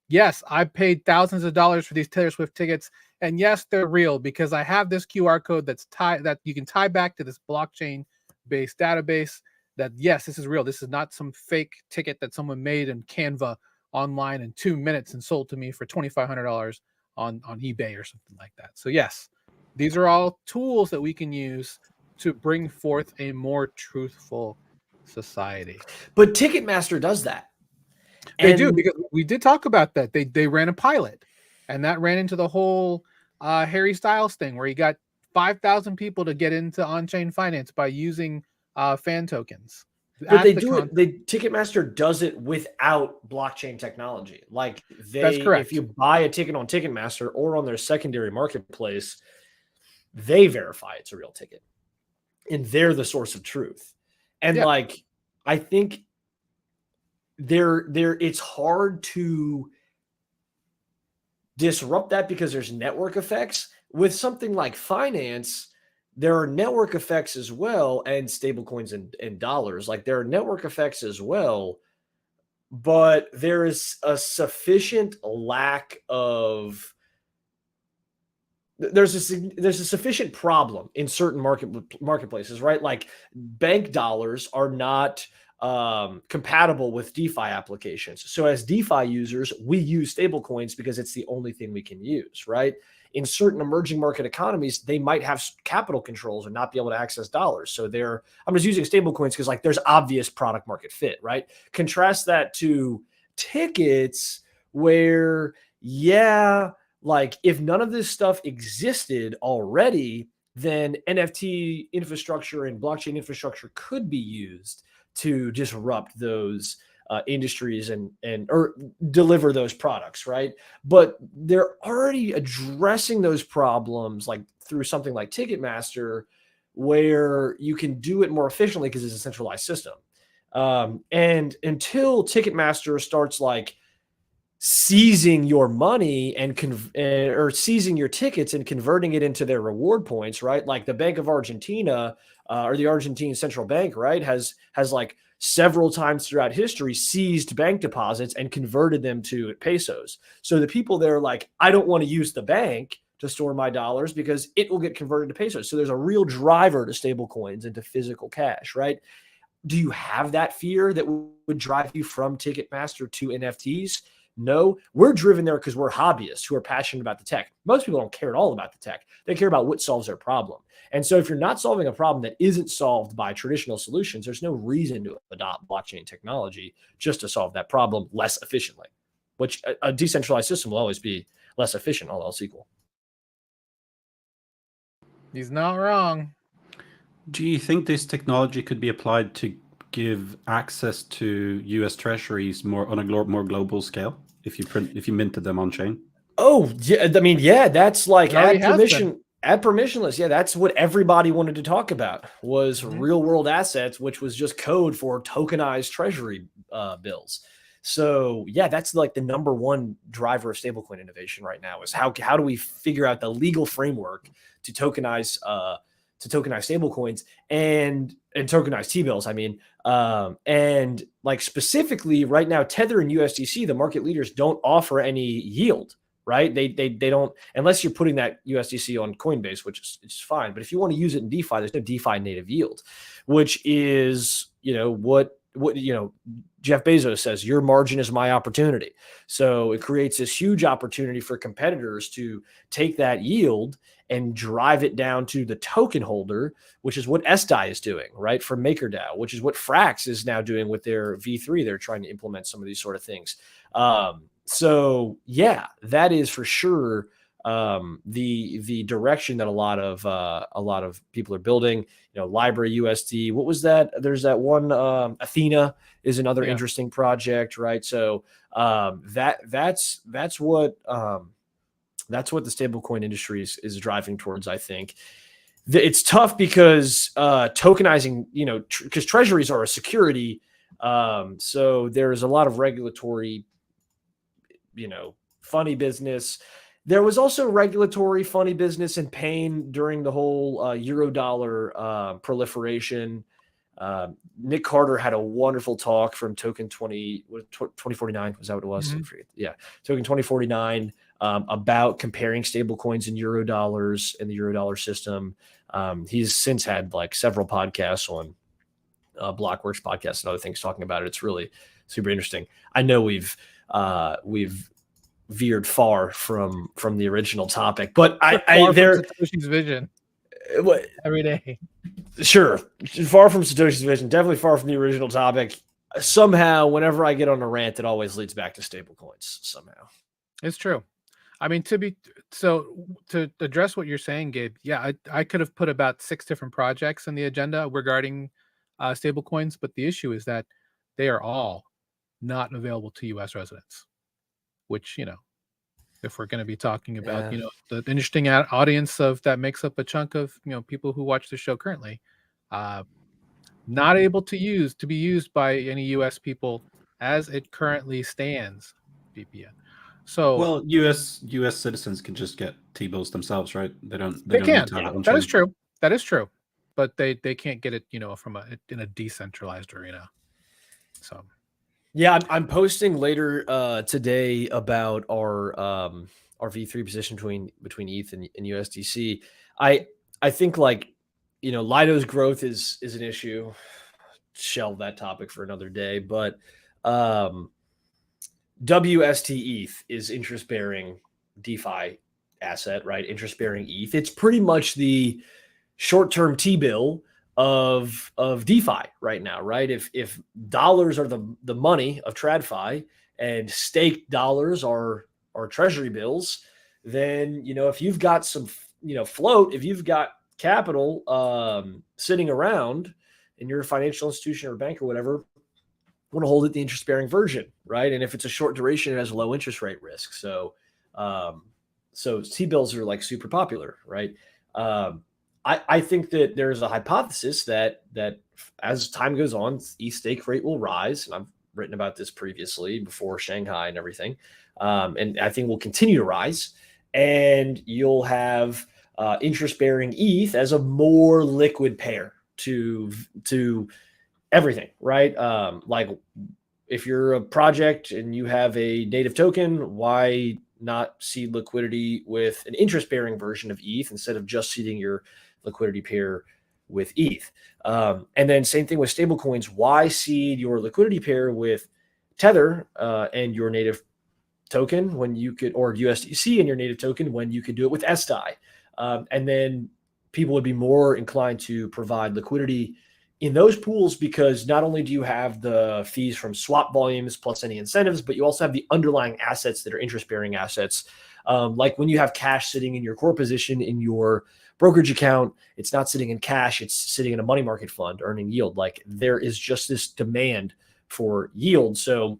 yes, I paid thousands of dollars for these Taylor Swift tickets, and yes, they're real because I have this QR code that you can tie back to this blockchain-based database. That yes, this is real. This is not some fake ticket that someone made in Canva online in 2 minutes and sold to me for $2,500 on eBay or something like that. So yes, these are all tools that we can use to bring forth a more truthful society. But Ticketmaster does that. They do, because we did talk about that. They ran a pilot, and that ran into the whole Harry Styles thing, where he got 5,000 people to get into on-chain finance by using fan tokens. But they do it. Ticketmaster does it without blockchain technology. Like that's correct. If you buy a ticket on Ticketmaster or on their secondary marketplace, they verify it's a real ticket, and they're the source of truth. And like, I think it's hard to disrupt that because there's network effects. With something like finance, there are network effects as well, and stablecoins and dollars. Like, there are network effects as well, but there is a sufficient lack of. There's a sufficient problem in certain marketplaces, right? Like, bank dollars are not compatible with DeFi applications. So as DeFi users, we use stablecoins because it's the only thing we can use, right? In certain emerging market economies, they might have capital controls and not be able to access dollars. So I'm just using stablecoins because like there's obvious product market fit, right? Contrast that to tickets where, yeah, like if none of this stuff existed already, then NFT infrastructure and blockchain infrastructure could be used to disrupt those industries and or deliver those products, right? But they're already addressing those problems like through something like Ticketmaster, where you can do it more efficiently because it's a centralized system. And until Ticketmaster starts like seizing your money and or seizing your tickets and converting it into their reward points, right? Like the Bank of Argentina or the Argentine Central Bank, right, has like several times throughout history seized bank deposits and converted them to pesos. So the people there are like, I don't want to use the bank to store my dollars because it will get converted to pesos. So there's a real driver to stable coins and to physical cash, right? Do you have that fear that would drive you from Ticketmaster to NFTs? No, we're driven there because we're hobbyists who are passionate about the tech. Most people don't care at all about the tech. They care about what solves their problem. And so if you're not solving a problem that isn't solved by traditional solutions, there's no reason to adopt blockchain technology just to solve that problem less efficiently, which a decentralized system will always be less efficient, all else equal. He's not wrong. Do you think this technology could be applied to give access to U.S. treasuries more on a more global scale if you minted them on chain? Oh, yeah. I mean, yeah, that's like add permissionless. Yeah, that's what everybody wanted to talk about was real world assets, which was just code for tokenized treasury bills. So yeah, that's like the number one driver of stablecoin innovation right now is how do we figure out the legal framework to tokenize stablecoins and tokenize T-bills. I mean, and like specifically right now, Tether and USDC, the market leaders don't offer any yield, right? They don't, unless you're putting that USDC on Coinbase, which is it's fine. But if you want to use it in DeFi, there's no DeFi native yield, which is, what Jeff Bezos says, your margin is my opportunity. So it creates this huge opportunity for competitors to take that yield and drive it down to the token holder, which is what STI is doing, right? For MakerDAO, which is what Frax is now doing with their V3. They're trying to implement some of these sort of things. So yeah, that is for sure the direction that a lot of people are building. Library USD. What was that? There's that one. Athena is another interesting project, right? So that's what the stablecoin industry is driving towards. I think it's tough because tokenizing, because treasuries are a security. So there's a lot of regulatory, funny business. There was also regulatory funny business and pain during the whole Eurodollar proliferation. Nick Carter had a wonderful talk from Token 2049. Was that what it was? I forget. Yeah, Token 2049 about comparing stable coins and Eurodollars and the Eurodollar system. He's since had like several podcasts on Blockworks podcasts and other things talking about it. It's really super interesting. I know we've veered far from the original topic, but Satoshi's vision every day. Sure, far from Satoshi's vision, definitely far from the original topic. Somehow, whenever I get on a rant, it always leads back to stable coins. Somehow, it's true. I mean, to address what you're saying, Gabe. Yeah, I could have put about 6 different projects on the agenda regarding stable coins, but the issue is that they are all not available to U.S. residents. Which, if we're going to be talking about, the interesting audience that makes up a chunk of, people who watch the show currently, not able to be used by any U.S. people as it currently stands, VPN. So, well, U.S. citizens can just get T-bills themselves, right? They can. Need to have it on chain. That is true. But they can't get it, from in a decentralized arena. So. Yeah, I'm posting later today about our V3 position between ETH and USDC. I think Lido's growth is an issue. shelve that topic for another day. But WST ETH is interest bearing DeFi asset, right? Interest bearing ETH. It's pretty much the short term T bill of DeFi right now, right? If dollars are the money of TradFi and staked dollars are treasury bills, then if you've got some float, if you've got capital sitting around and you're a financial institution or a bank or whatever, want to hold it the interest bearing version, right? And if it's a short duration, it has low interest rate risk. So T bills are like super popular, right? I think that there's a hypothesis that as time goes on, ETH stake rate will rise. And I've written about this previously before Shanghai and everything. And I think will continue to rise. And you'll have interest-bearing ETH as a more liquid pair to everything, right? Like if you're a project and you have a native token, why not seed liquidity with an interest-bearing version of ETH instead of just seeding your liquidity pair with ETH? And then same thing with stablecoins. Why seed your liquidity pair with Tether and your native token when you could, or USDC and your native token when you could do it with STI? And then people would be more inclined to provide liquidity in those pools because not only do you have the fees from swap volumes plus any incentives, but you also have the underlying assets that are interest-bearing assets. Like when you have cash sitting in your core position in your brokerage account, it's not sitting in cash, it's sitting in a money market fund earning yield. Like there is just this demand for yield. So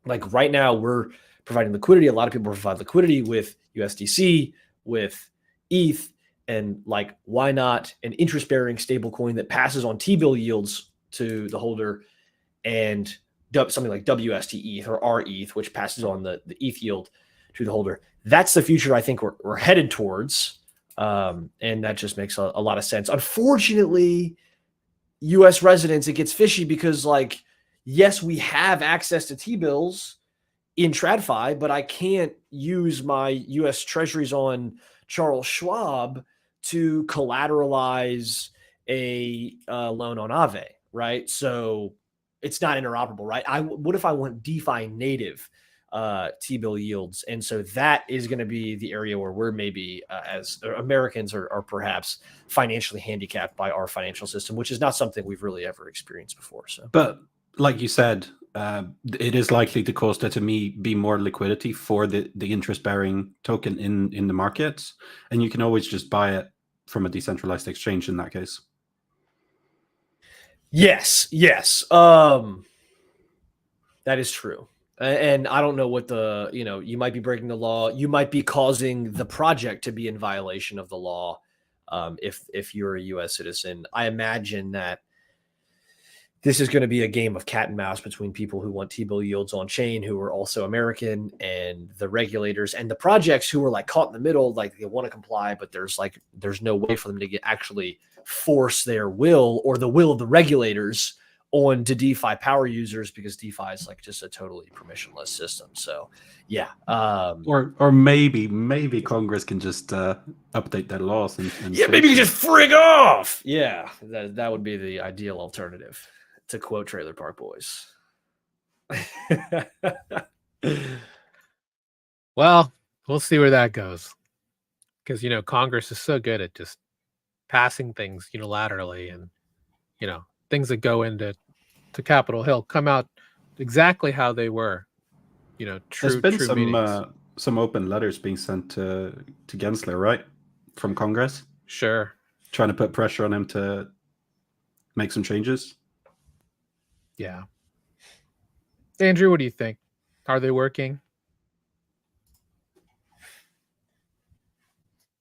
like right now we're providing liquidity. A lot of people provide liquidity with USDC, with ETH, and like, why not an interest-bearing stablecoin that passes on T-bill yields to the holder and something like WST ETH or RETH, which passes on the ETH yield to the holder. That's the future I think we're headed towards. And that just makes a lot of sense. Unfortunately, US residents, it gets fishy because like, yes, we have access to T-bills in TradFi, but I can't use my US treasuries on Charles Schwab to collateralize a loan on Aave, right? So it's not interoperable, right? What if I want DeFi native T-bill yields? And so that is going to be the area where we're maybe as Americans are perhaps financially handicapped by our financial system, which is not something we've really ever experienced before. So, but like you said, it is likely to cause there to be more liquidity for the interest-bearing token in the markets, and you can always just buy it from a decentralized exchange in that case. Yes. That is true. And I don't know what you might be breaking the law. You might be causing the project to be in violation of the law if you're a U.S. citizen. I imagine that this is going to be a game of cat and mouse between people who want T-bill yields on chain, who are also American, and the regulators and the projects who are like caught in the middle. Like they want to comply, but there's no way for them to actually force their will or the will of the regulators on to DeFi power users, because DeFi is like just a totally permissionless system. So yeah. Or maybe Congress can just update their laws and maybe you just frig off. Yeah, that would be the ideal alternative, to quote Trailer Park Boys. Well, we'll see where that goes. Because, Congress is so good at just passing things unilaterally, and, things that go into Capitol Hill come out exactly how they were. There's been some open letters being sent to Gensler, right? From Congress. Sure. Trying to put pressure on him to make some changes. Yeah. Andrew, what do you think? Are they working?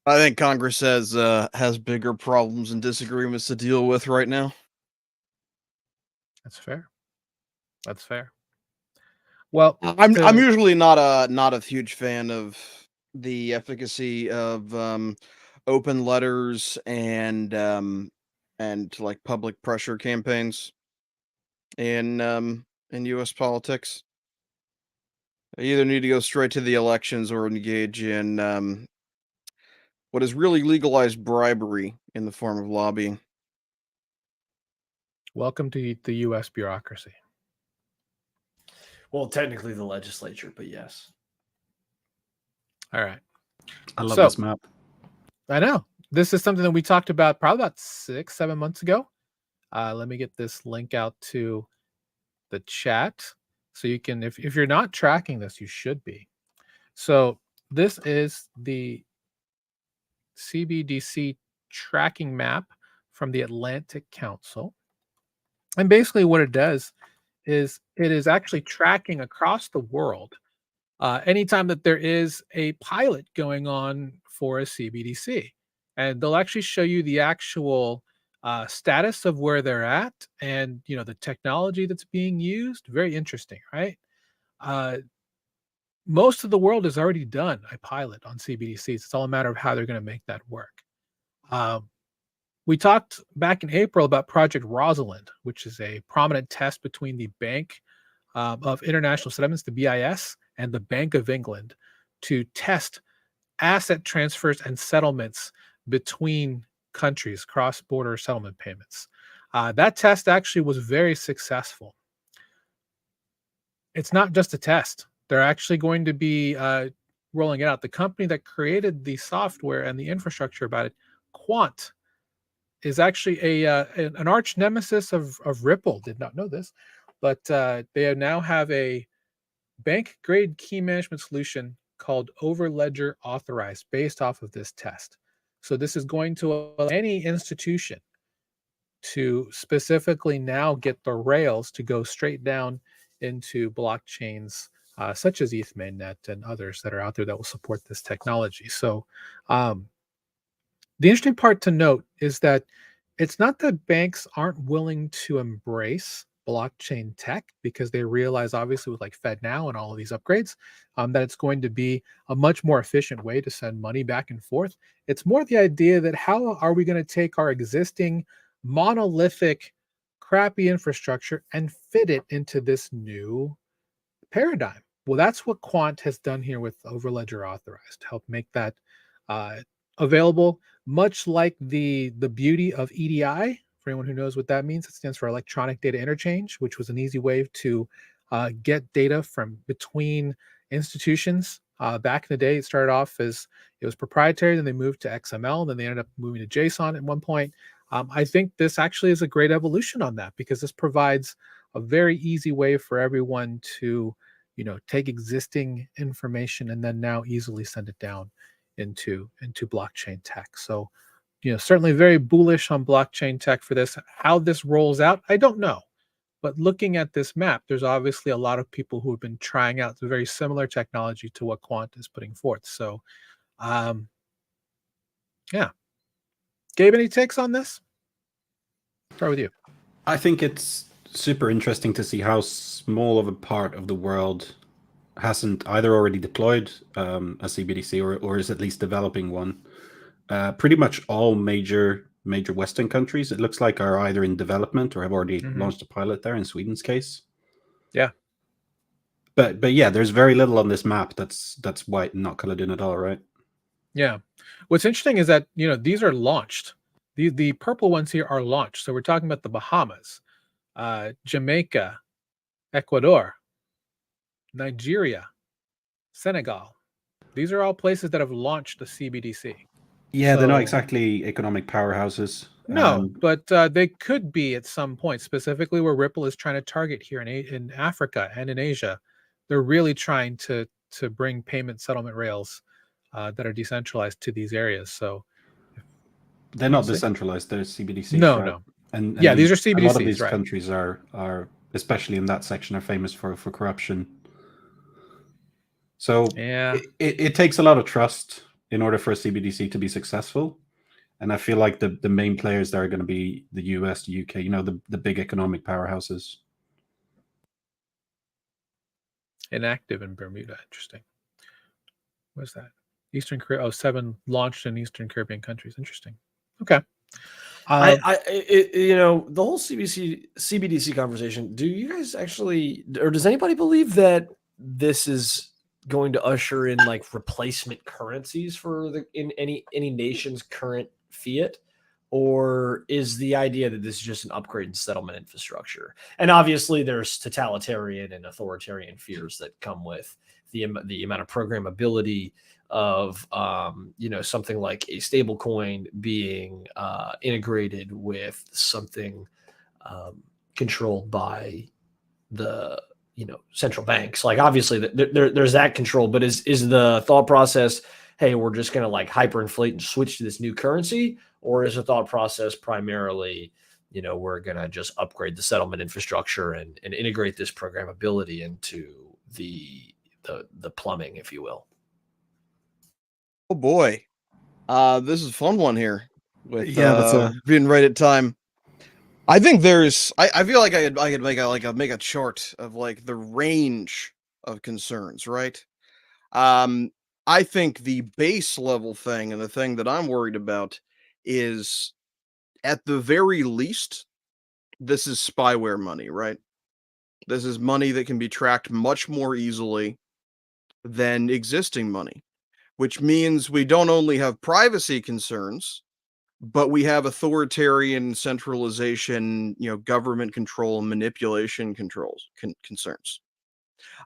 I think Congress has bigger problems and disagreements to deal with right now. That's fair. Well, I'm usually not a huge fan of the efficacy of open letters and like public pressure campaigns in U.S. politics. You either need to go straight to the elections or engage in what is really legalized bribery in the form of lobbying. Welcome to the U.S. bureaucracy. Well, technically the legislature, but yes. All right. I love this map. I know. This is something that we talked about probably about 6-7 months ago. Let me get this link out to the chat. So you can, if you're not tracking this, you should be. So this is the CBDC tracking map from the Atlantic Council. And basically what it does is it is actually tracking across the world anytime that there is a pilot going on for a CBDC. And they'll actually show you the actual status of where they're at and, you know, the technology that's being used. Very interesting, right? Most of the world has already done a pilot on CBDCs. It's all a matter of how they're going to make that work. We talked back in April about Project Rosalind, which is a prominent test between the Bank of International Settlements, the BIS, and the Bank of England to test asset transfers and settlements between countries, cross-border settlement payments. That test actually was very successful. It's not just a test. They're actually going to be rolling it out. The company that created the software and the infrastructure about it, Quant, is actually an arch nemesis of Ripple. Did not know this, but they now have a bank-grade key management solution called Overledger Authorized, based off of this test. So this is going to allow any institution to specifically now get the rails to go straight down into blockchains such as ETH mainnet and others that are out there that will support this technology. So the interesting part to note is that it's not that banks aren't willing to embrace blockchain tech, because they realize, obviously, with like FedNow and all of these upgrades, that it's going to be a much more efficient way to send money back and forth. It's more the idea that how are we going to take our existing monolithic, crappy infrastructure and fit it into this new paradigm? Well, that's what Quant has done here with Overledger Authorized, to help make that available, much like the beauty of EDI. For anyone who knows what that means, it stands for Electronic Data Interchange, which was an easy way to get data from between institutions. Back in the day, it started off as it was proprietary, then they moved to XML, then they ended up moving to JSON at one point. I think this actually is a great evolution on that, because this provides a very easy way for everyone to, you know, take existing information and then now easily send it down into blockchain tech. So, you know, certainly very bullish on blockchain tech for this. How this rolls out, I don't know. But looking at this map, there's obviously a lot of people who have been trying out the very similar technology to what Quant is putting forth. So, yeah. Gabe, any takes on this? Start with you. I think it's super interesting to see how small of a part of the world hasn't either already deployed a CBDC or is at least developing one. Pretty much all major Western countries, it looks like, are either in development or have already launched a pilot there, in Sweden's case. Yeah. But yeah, there's very little on this map that's white and not colored in at all, right? Yeah. What's interesting is that, you know, these are launched. The purple ones here are launched. So we're talking about the Bahamas, Jamaica, Ecuador, Nigeria, Senegal. These are all places that have launched the CBDC. Yeah, so, they're not exactly economic powerhouses. No, but they could be at some point, specifically where Ripple is trying to target here in Africa and in Asia. They're really trying to bring payment settlement rails that are decentralized to these areas. So they're not decentralized; they're CBDCs. No, right? no. And yeah, these are CBDCs. A lot of these right. countries are, especially in that section, are famous for corruption. So yeah, it takes a lot of trust in order for a CBDC to be successful. And I feel like the main players there are going to be the US, the UK, you know, the big economic powerhouses. Inactive in Bermuda. Interesting. What's that? Eastern Caribbean. Oh, 7 launched in Eastern Caribbean countries. Interesting. Okay. You know, the whole CBDC conversation, do you guys actually, or does anybody believe that this is going to usher in like replacement currencies for in any nation's current fiat? Or is the idea that this is just an upgrade in settlement infrastructure? And obviously there's totalitarian and authoritarian fears that come with the amount of programmability of, something like a stablecoin being integrated with something controlled by the central banks. Like obviously there's that control, but is the thought process, hey, we're just going to like hyperinflate and switch to this new currency? Or is the thought process primarily, we're going to just upgrade the settlement infrastructure and integrate this programmability into the plumbing, if you will? Oh boy. This is a fun one here with being right at time. I think there's I feel like I could make a chart of like the range of concerns, right? I think the base level thing and the thing that I'm worried about is, at the very least, this is spyware money, right? This is money that can be tracked much more easily than existing money, which means we don't only have privacy concerns, but we have authoritarian centralization, government control and manipulation concerns.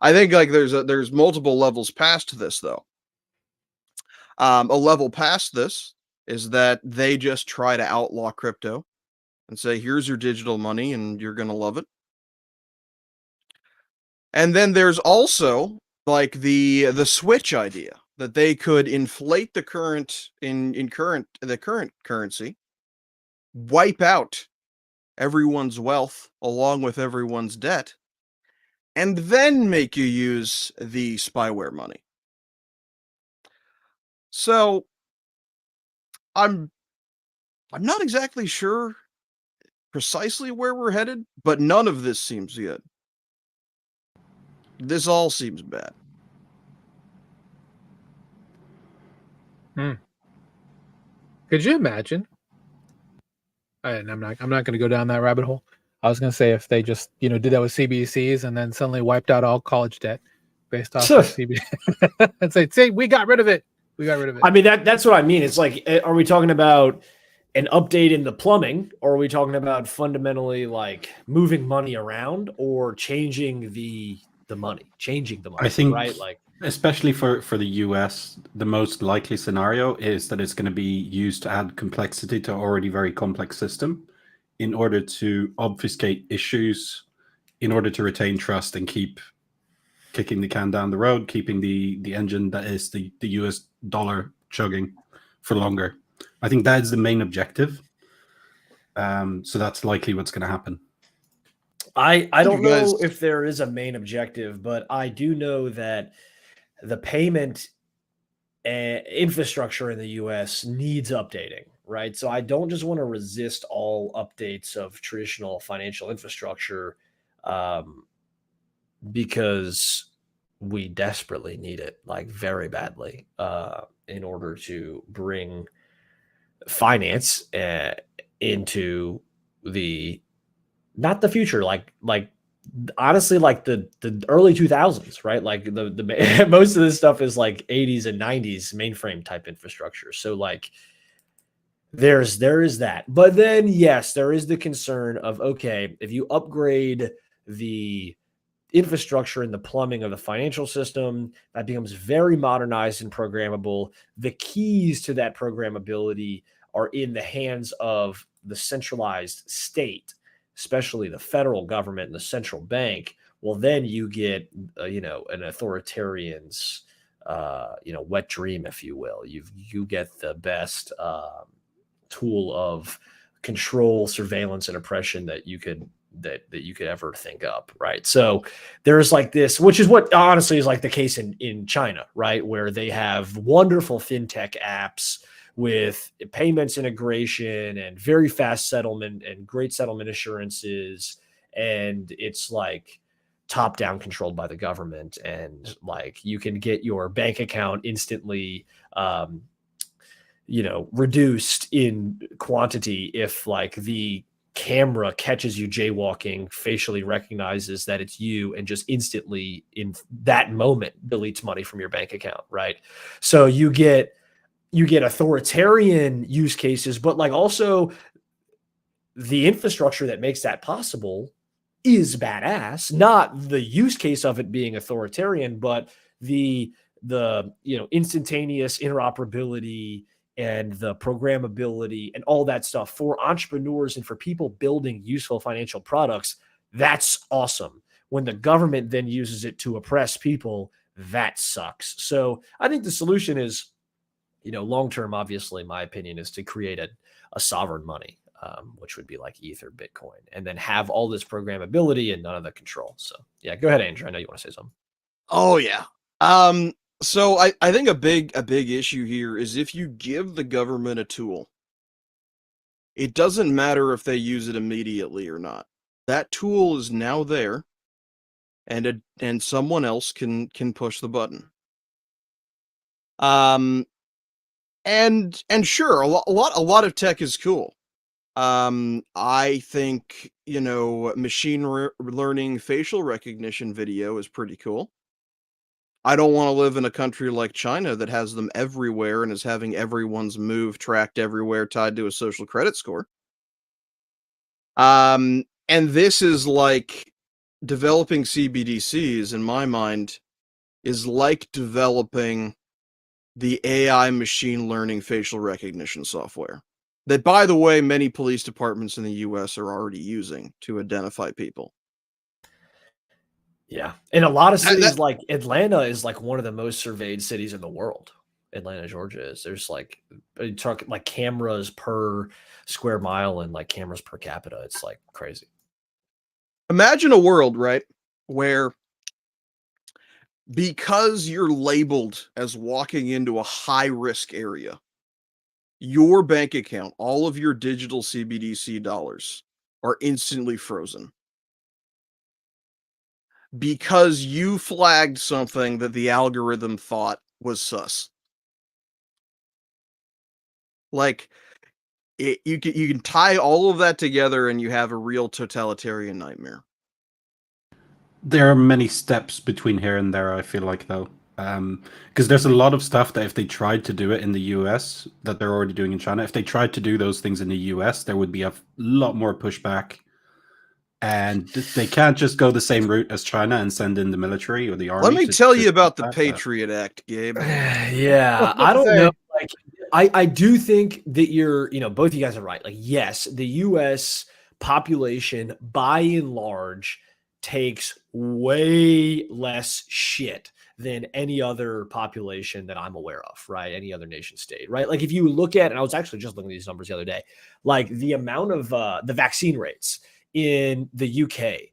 I think like there's multiple levels past this though. A level past this is that they just try to outlaw crypto and say, here's your digital money and you're going to love it. And then there's also like the switch idea that they could inflate the current currency, wipe out everyone's wealth along with everyone's debt, and then make you use the spyware money. So I'm not exactly sure precisely where we're headed, but none of this seems good. This all seems bad. Could you imagine? And I'm not going to go down that rabbit hole. I was going to say if they just did that with CBDCs and then suddenly wiped out all college debt based off of CBDC and say, "See, we got rid of it. We got rid of it." I mean that's what I mean. It's like, are we talking about an update in the plumbing, or are we talking about fundamentally like moving money around or changing the money? I think, right? Like, especially for the US, the most likely scenario is that it's going to be used to add complexity to already very complex system in order to obfuscate issues, in order to retain trust and keep kicking the can down the road, keeping the engine that is the US dollar chugging for longer. I think that is the main objective. So that's likely what's going to happen. I don't know if there is a main objective, but I do know that the payment infrastructure in the US needs updating, right? So I don't just want to resist all updates of traditional financial infrastructure because we desperately need it, like very badly, in order to bring finance into not the future, like honestly, like the early 2000s, right? Like the most of this stuff is like 80s and 90s mainframe type infrastructure. So like there is that. But then yes, there is the concern of, okay, if you upgrade the infrastructure and the plumbing of the financial system, that becomes very modernized and programmable. The keys to that programmability are in the hands of the centralized state, especially the federal government and the central bank. Well, then you get, an authoritarian's, wet dream, if you will. You get the best tool of control, surveillance, and oppression that you could ever think up, right? So there's like this, which is what honestly is like the case in China, right? Where they have wonderful fintech apps with payments integration and very fast settlement and great settlement assurances. And it's like top down controlled by the government. And like you can get your bank account instantly, reduced in quantity if like the camera catches you jaywalking, facially recognizes that it's you, and just instantly in that moment deletes money from your bank account, right? So you get you get authoritarian use cases, but like also the infrastructure that makes that possible is badass. Not the use case of it being authoritarian, but the instantaneous interoperability and the programmability and all that stuff for entrepreneurs and for people building useful financial products. That's awesome. When the government then uses it to oppress people, that sucks. So I think the solution is, long-term, obviously, my opinion is to create a sovereign money, which would be like ETH or Bitcoin, and then have all this programmability and none of the control. So yeah, go ahead, Andrew. I know you want to say something. Oh yeah. So I think a big issue here is if you give the government a tool, it doesn't matter if they use it immediately or not. That tool is now there, and someone else can push the button. And sure, a lot of tech is cool. I think, machine learning facial recognition video is pretty cool. I don't want to live in a country like China that has them everywhere and is having everyone's move tracked everywhere tied to a social credit score. And this is like developing CBDCs, in my mind, is like developing the AI machine learning facial recognition software that, by the way, many police departments in the US are already using to identify people. Yeah. In a lot of cities, like Atlanta is like one of the most surveyed cities in the world. Atlanta, Georgia is. There's like cameras per square mile and like cameras per capita. It's like crazy. Imagine a world, right, where because you're labeled as walking into a high-risk area, your bank account, all of your digital CBDC dollars are instantly frozen. Because you flagged something that the algorithm thought was sus. Like, you can tie all of that together and you have a real totalitarian nightmare. There are many steps between here and there, I feel like, though. Because there's a lot of stuff that if they tried to do it in the US that they're already doing in China, if they tried to do those things in the US, there would be a lot more pushback. And they can't just go the same route as China and send in the military or the army. Let me tell you about the Patriot Act, Gabe. Yeah, I don't know. Like, I do think that both of you guys are right. Like, yes, the U.S. population, by and large, takes way less shit than any other population that I'm aware of, right? Any other nation state, right? Like, if you look at, and I was actually just looking at these numbers the other day, like the amount of the vaccine rates in the UK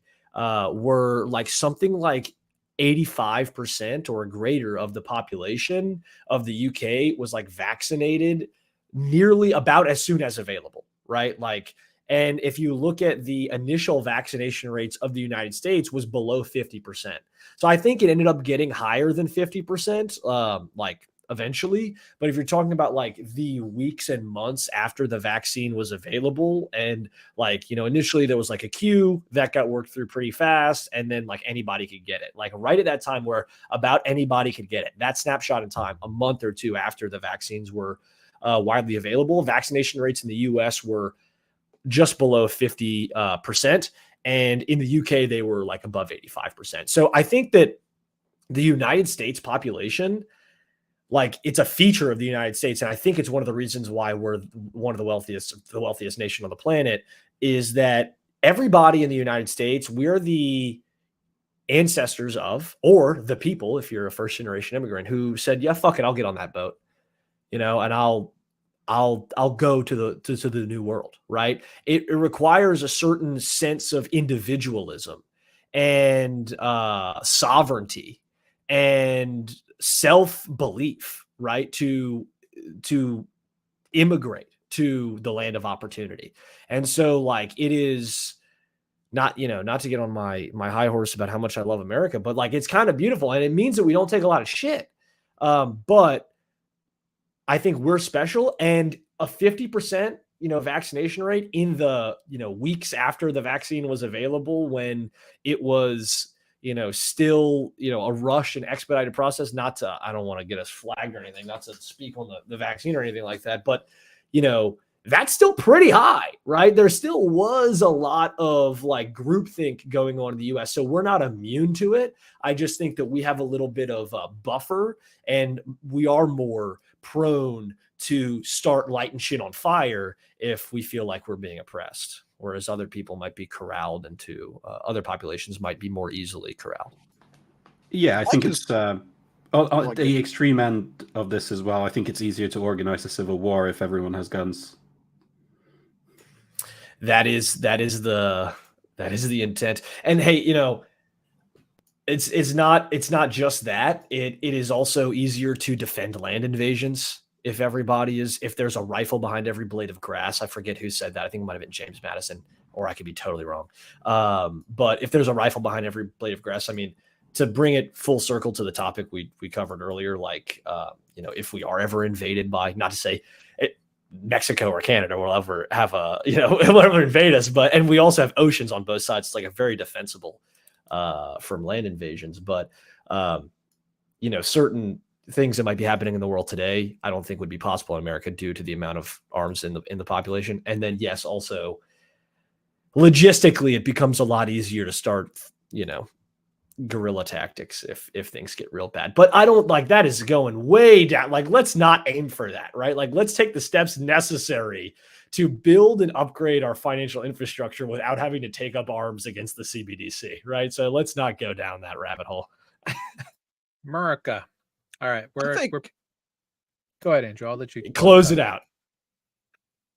were like something like 85% or greater of the population of the UK was like vaccinated nearly about as soon as available, right? Like, and if you look at the initial vaccination rates of the United States was below 50%. So I think it ended up getting higher than 50%, like eventually. But if you're talking about like the weeks and months after the vaccine was available, and like, initially there was like a queue that got worked through pretty fast, and then like anybody could get it, like right at that time where about anybody could get it, that snapshot in time, a month or two after the vaccines were widely available, vaccination rates in the US were just below 50%. And in the UK, they were like above 85%. So I think that the United States population, like, it's a feature of the United States. And I think it's one of the reasons why we're one of the wealthiest nation on the planet, is that everybody in the United States, we're the ancestors of, or the people, if you're a first generation immigrant, who said, yeah, fuck it, I'll get on that boat, and I'll go to the new world, right? It requires a certain sense of individualism and sovereignty and self-belief, right? To immigrate to the land of opportunity. And so like, it is not to get on my high horse about how much I love America, but like, it's kind of beautiful. And it means that we don't take a lot of shit. But I think we're special, and a 50%, vaccination rate in the, weeks after the vaccine was available, when it was, still, a rush and expedited process. Not to, I don't want to get us flagged or anything, not to speak on the vaccine or anything like that, but, that's still pretty high, right? There still was a lot of like groupthink going on in the US. So we're not immune to it. I just think that we have a little bit of a buffer, and we are more prone to start lighting shit on fire if we feel like we're being oppressed, whereas other people might be corralled into, other populations might be more easily corralled. Yeah, I think it's on the extreme end of this as well. I think it's easier to organize a civil war if everyone has guns. That is the intent. And hey, it's not just that. It is also easier to defend land invasions if there's a rifle behind every blade of grass. I forget who said that. I think it might have been James Madison, or I could be totally wrong. But if there's a rifle behind every blade of grass, I mean, to bring it full circle to the topic we covered earlier, like, if we are ever invaded by, not to say Mexico or Canada will ever have will ever invade us, and we also have oceans on both sides. It's like a very defensible from land invasions. But, certain things that might be happening in the world today, I don't think would be possible in America due to the amount of arms in the population. And then, yes, also logistically, it becomes a lot easier to start, guerrilla tactics if things get real bad. But I don't like that is going way down. Like, let's not aim for that, right? Like, let's take the steps necessary to build and upgrade our financial infrastructure without having to take up arms against the CBDC, right? So let's not go down that rabbit hole. America. All right. We're go ahead, Andrew. I'll let you close it out.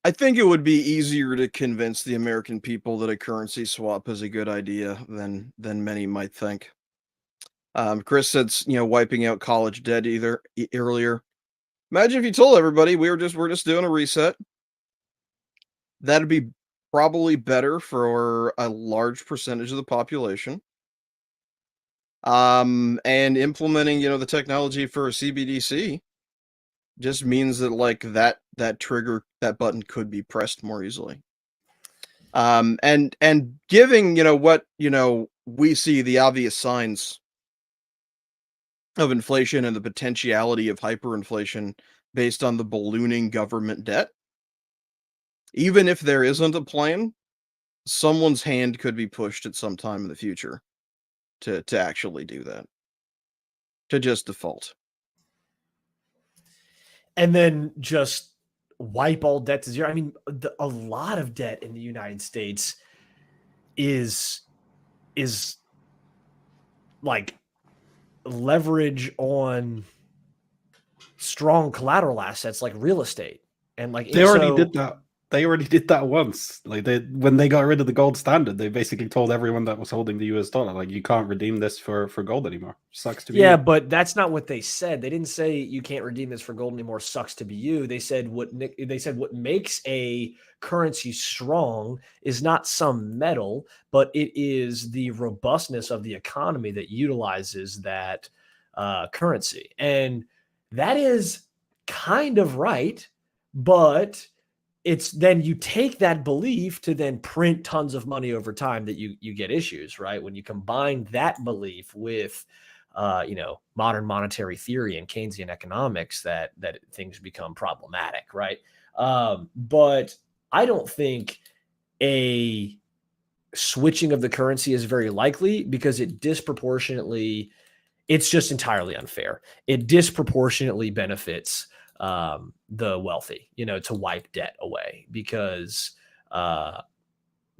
I think it would be easier to convince the American people that a currency swap is a good idea than many might think. Chris said, wiping out college debt earlier. Imagine if you told everybody we're just doing a reset. That'd be probably better for a large percentage of the population. And implementing, the technology for a CBDC just means that like that that button could be pressed more easily. And giving, what, we see the obvious signs of inflation and the potentiality of hyperinflation based on the ballooning government debt. Even if there isn't a plan, someone's hand could be pushed at some time in the future to actually do that, to just default. And then just wipe all debt to zero. I mean, a lot of debt in the United States is like leverage on strong collateral assets like real estate. And like they already did that. They already did that once. Like when they got rid of the gold standard, they basically told everyone that was holding the US dollar, like, you can't redeem this for gold anymore. Sucks to be you. But that's not what they said. They didn't say you can't redeem this for gold anymore. Sucks to be you. They said what makes a currency strong is not some metal, but it is the robustness of the economy that utilizes that currency. And that is kind of right, but it's then you take that belief to then print tons of money over time that you get issues, right? When you combine that belief with, modern monetary theory and Keynesian economics, that things become problematic, right? But I don't think a switching of the currency is very likely because it's just entirely unfair. It disproportionately benefits the wealthy, to wipe debt away because the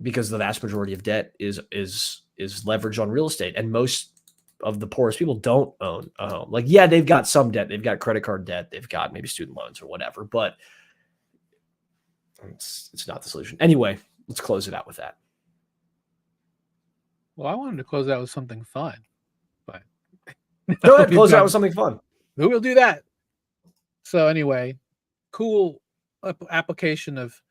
vast majority of debt is leveraged on real estate, and most of the poorest people don't own a home. Like, yeah, they've got some debt, they've got credit card debt, they've got maybe student loans or whatever, but it's not the solution. Anyway, let's close it out with that. Well, I wanted to close out with something fun, but go ahead, close out with something fun. Who will do that? So anyway, cool application of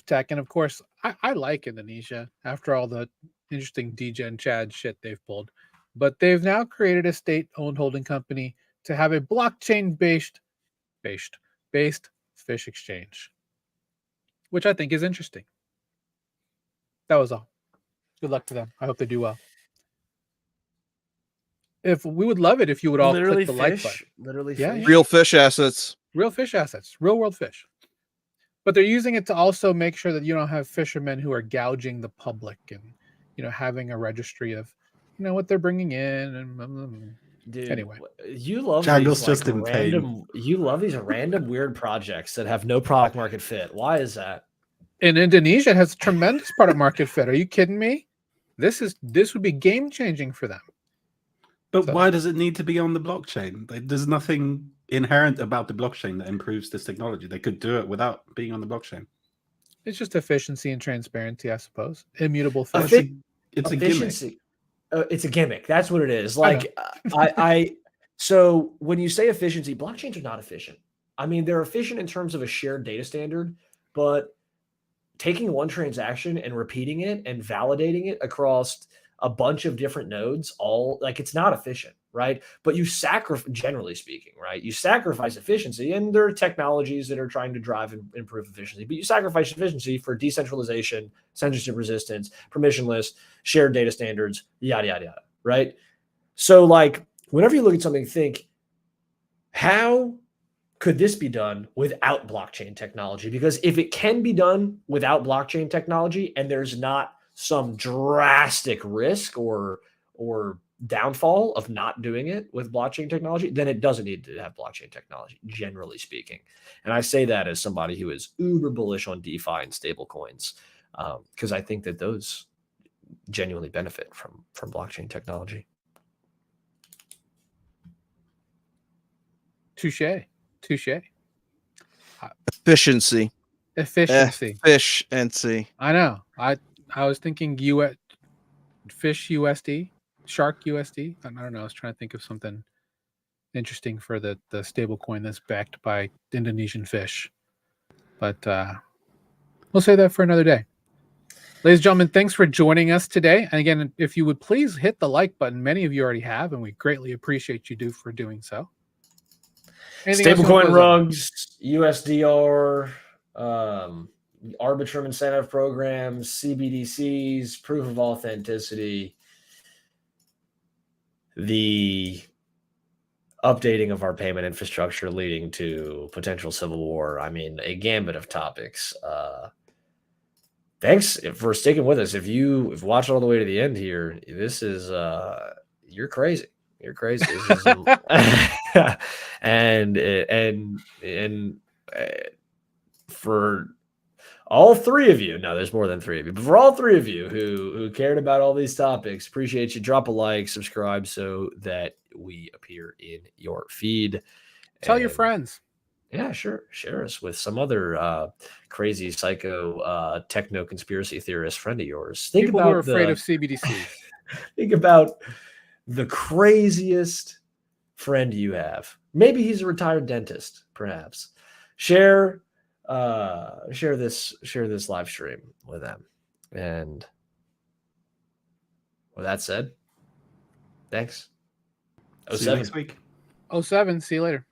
tech. And of course, I like Indonesia after all the interesting degen Chad shit they've pulled. But they've now created a state-owned holding company to have a blockchain-based fish exchange, which I think is interesting. That was all. Good luck to them. I hope they do well. if we would love it if you would all literally click the like fish, button. literally Yeah, fish. Real fish assets. Real fish assets, real world fish. But they're using it to also make sure that you don't have fishermen who are gouging the public and, having a registry of, what they're bringing in. And Dude, anyway, you love Jangle's these just like in random. You love these random weird projects that have no product market fit. Why is that? in Indonesia, it has a tremendous product market fit. Are you kidding me? This would be game changing for them. But why does it need to be on the blockchain? There's nothing inherent about the blockchain that improves this technology. They could do it without being on the blockchain. It's just efficiency and transparency, I suppose. Immutable fish. It's a gimmick. It's a gimmick. That's what it is. Like so when you say efficiency, blockchains are not efficient. I mean, they're efficient in terms of a shared data standard, but taking one transaction and repeating it and validating it across a bunch of different nodes, it's not efficient, right? But you sacrifice, generally speaking, right? You sacrifice efficiency, and there are technologies that are trying to drive and improve efficiency, but you sacrifice efficiency for decentralization, censorship resistance, permissionless, shared data standards, yada, yada, yada, right? So whenever you look at something, think, how could this be done without blockchain technology? Because if it can be done without blockchain technology and there's not some drastic risk or downfall of not doing it with blockchain technology, then it doesn't need to have blockchain technology, generally speaking. And I say that as somebody who is uber bullish on DeFi and stablecoins, because I think that those genuinely benefit from blockchain technology. Touche. Efficiency. Efficiency. I know. I was thinking fish USD, shark USD. I don't know. I was trying to think of something interesting for the stable coin that's backed by Indonesian fish. But we'll say that for another day. Ladies and gentlemen, thanks for joining us today. And again, if you would please hit the like button. Many of you already have, and we greatly appreciate you for doing so. Stablecoin rugs, USDR, Arbitrum incentive programs, CBDCs, proof of authenticity, the updating of our payment infrastructure leading to potential civil war. I mean, a gambit of topics. Thanks for sticking with us. If you've watched all the way to the end here, this is you're crazy. You're crazy. This is, and for all three of you, no, there's more than three of you, but for all three of you who cared about all these topics, appreciate you. Drop a like, subscribe so that we appear in your feed. Tell your friends. Yeah, sure. Share us with some other crazy psycho techno conspiracy theorist friend of yours. People who are afraid of CBDCs. Think about the craziest friend you have. Maybe he's a retired dentist, perhaps. Share this live stream with them. And with that said, thanks. See you next week. 07. See you later.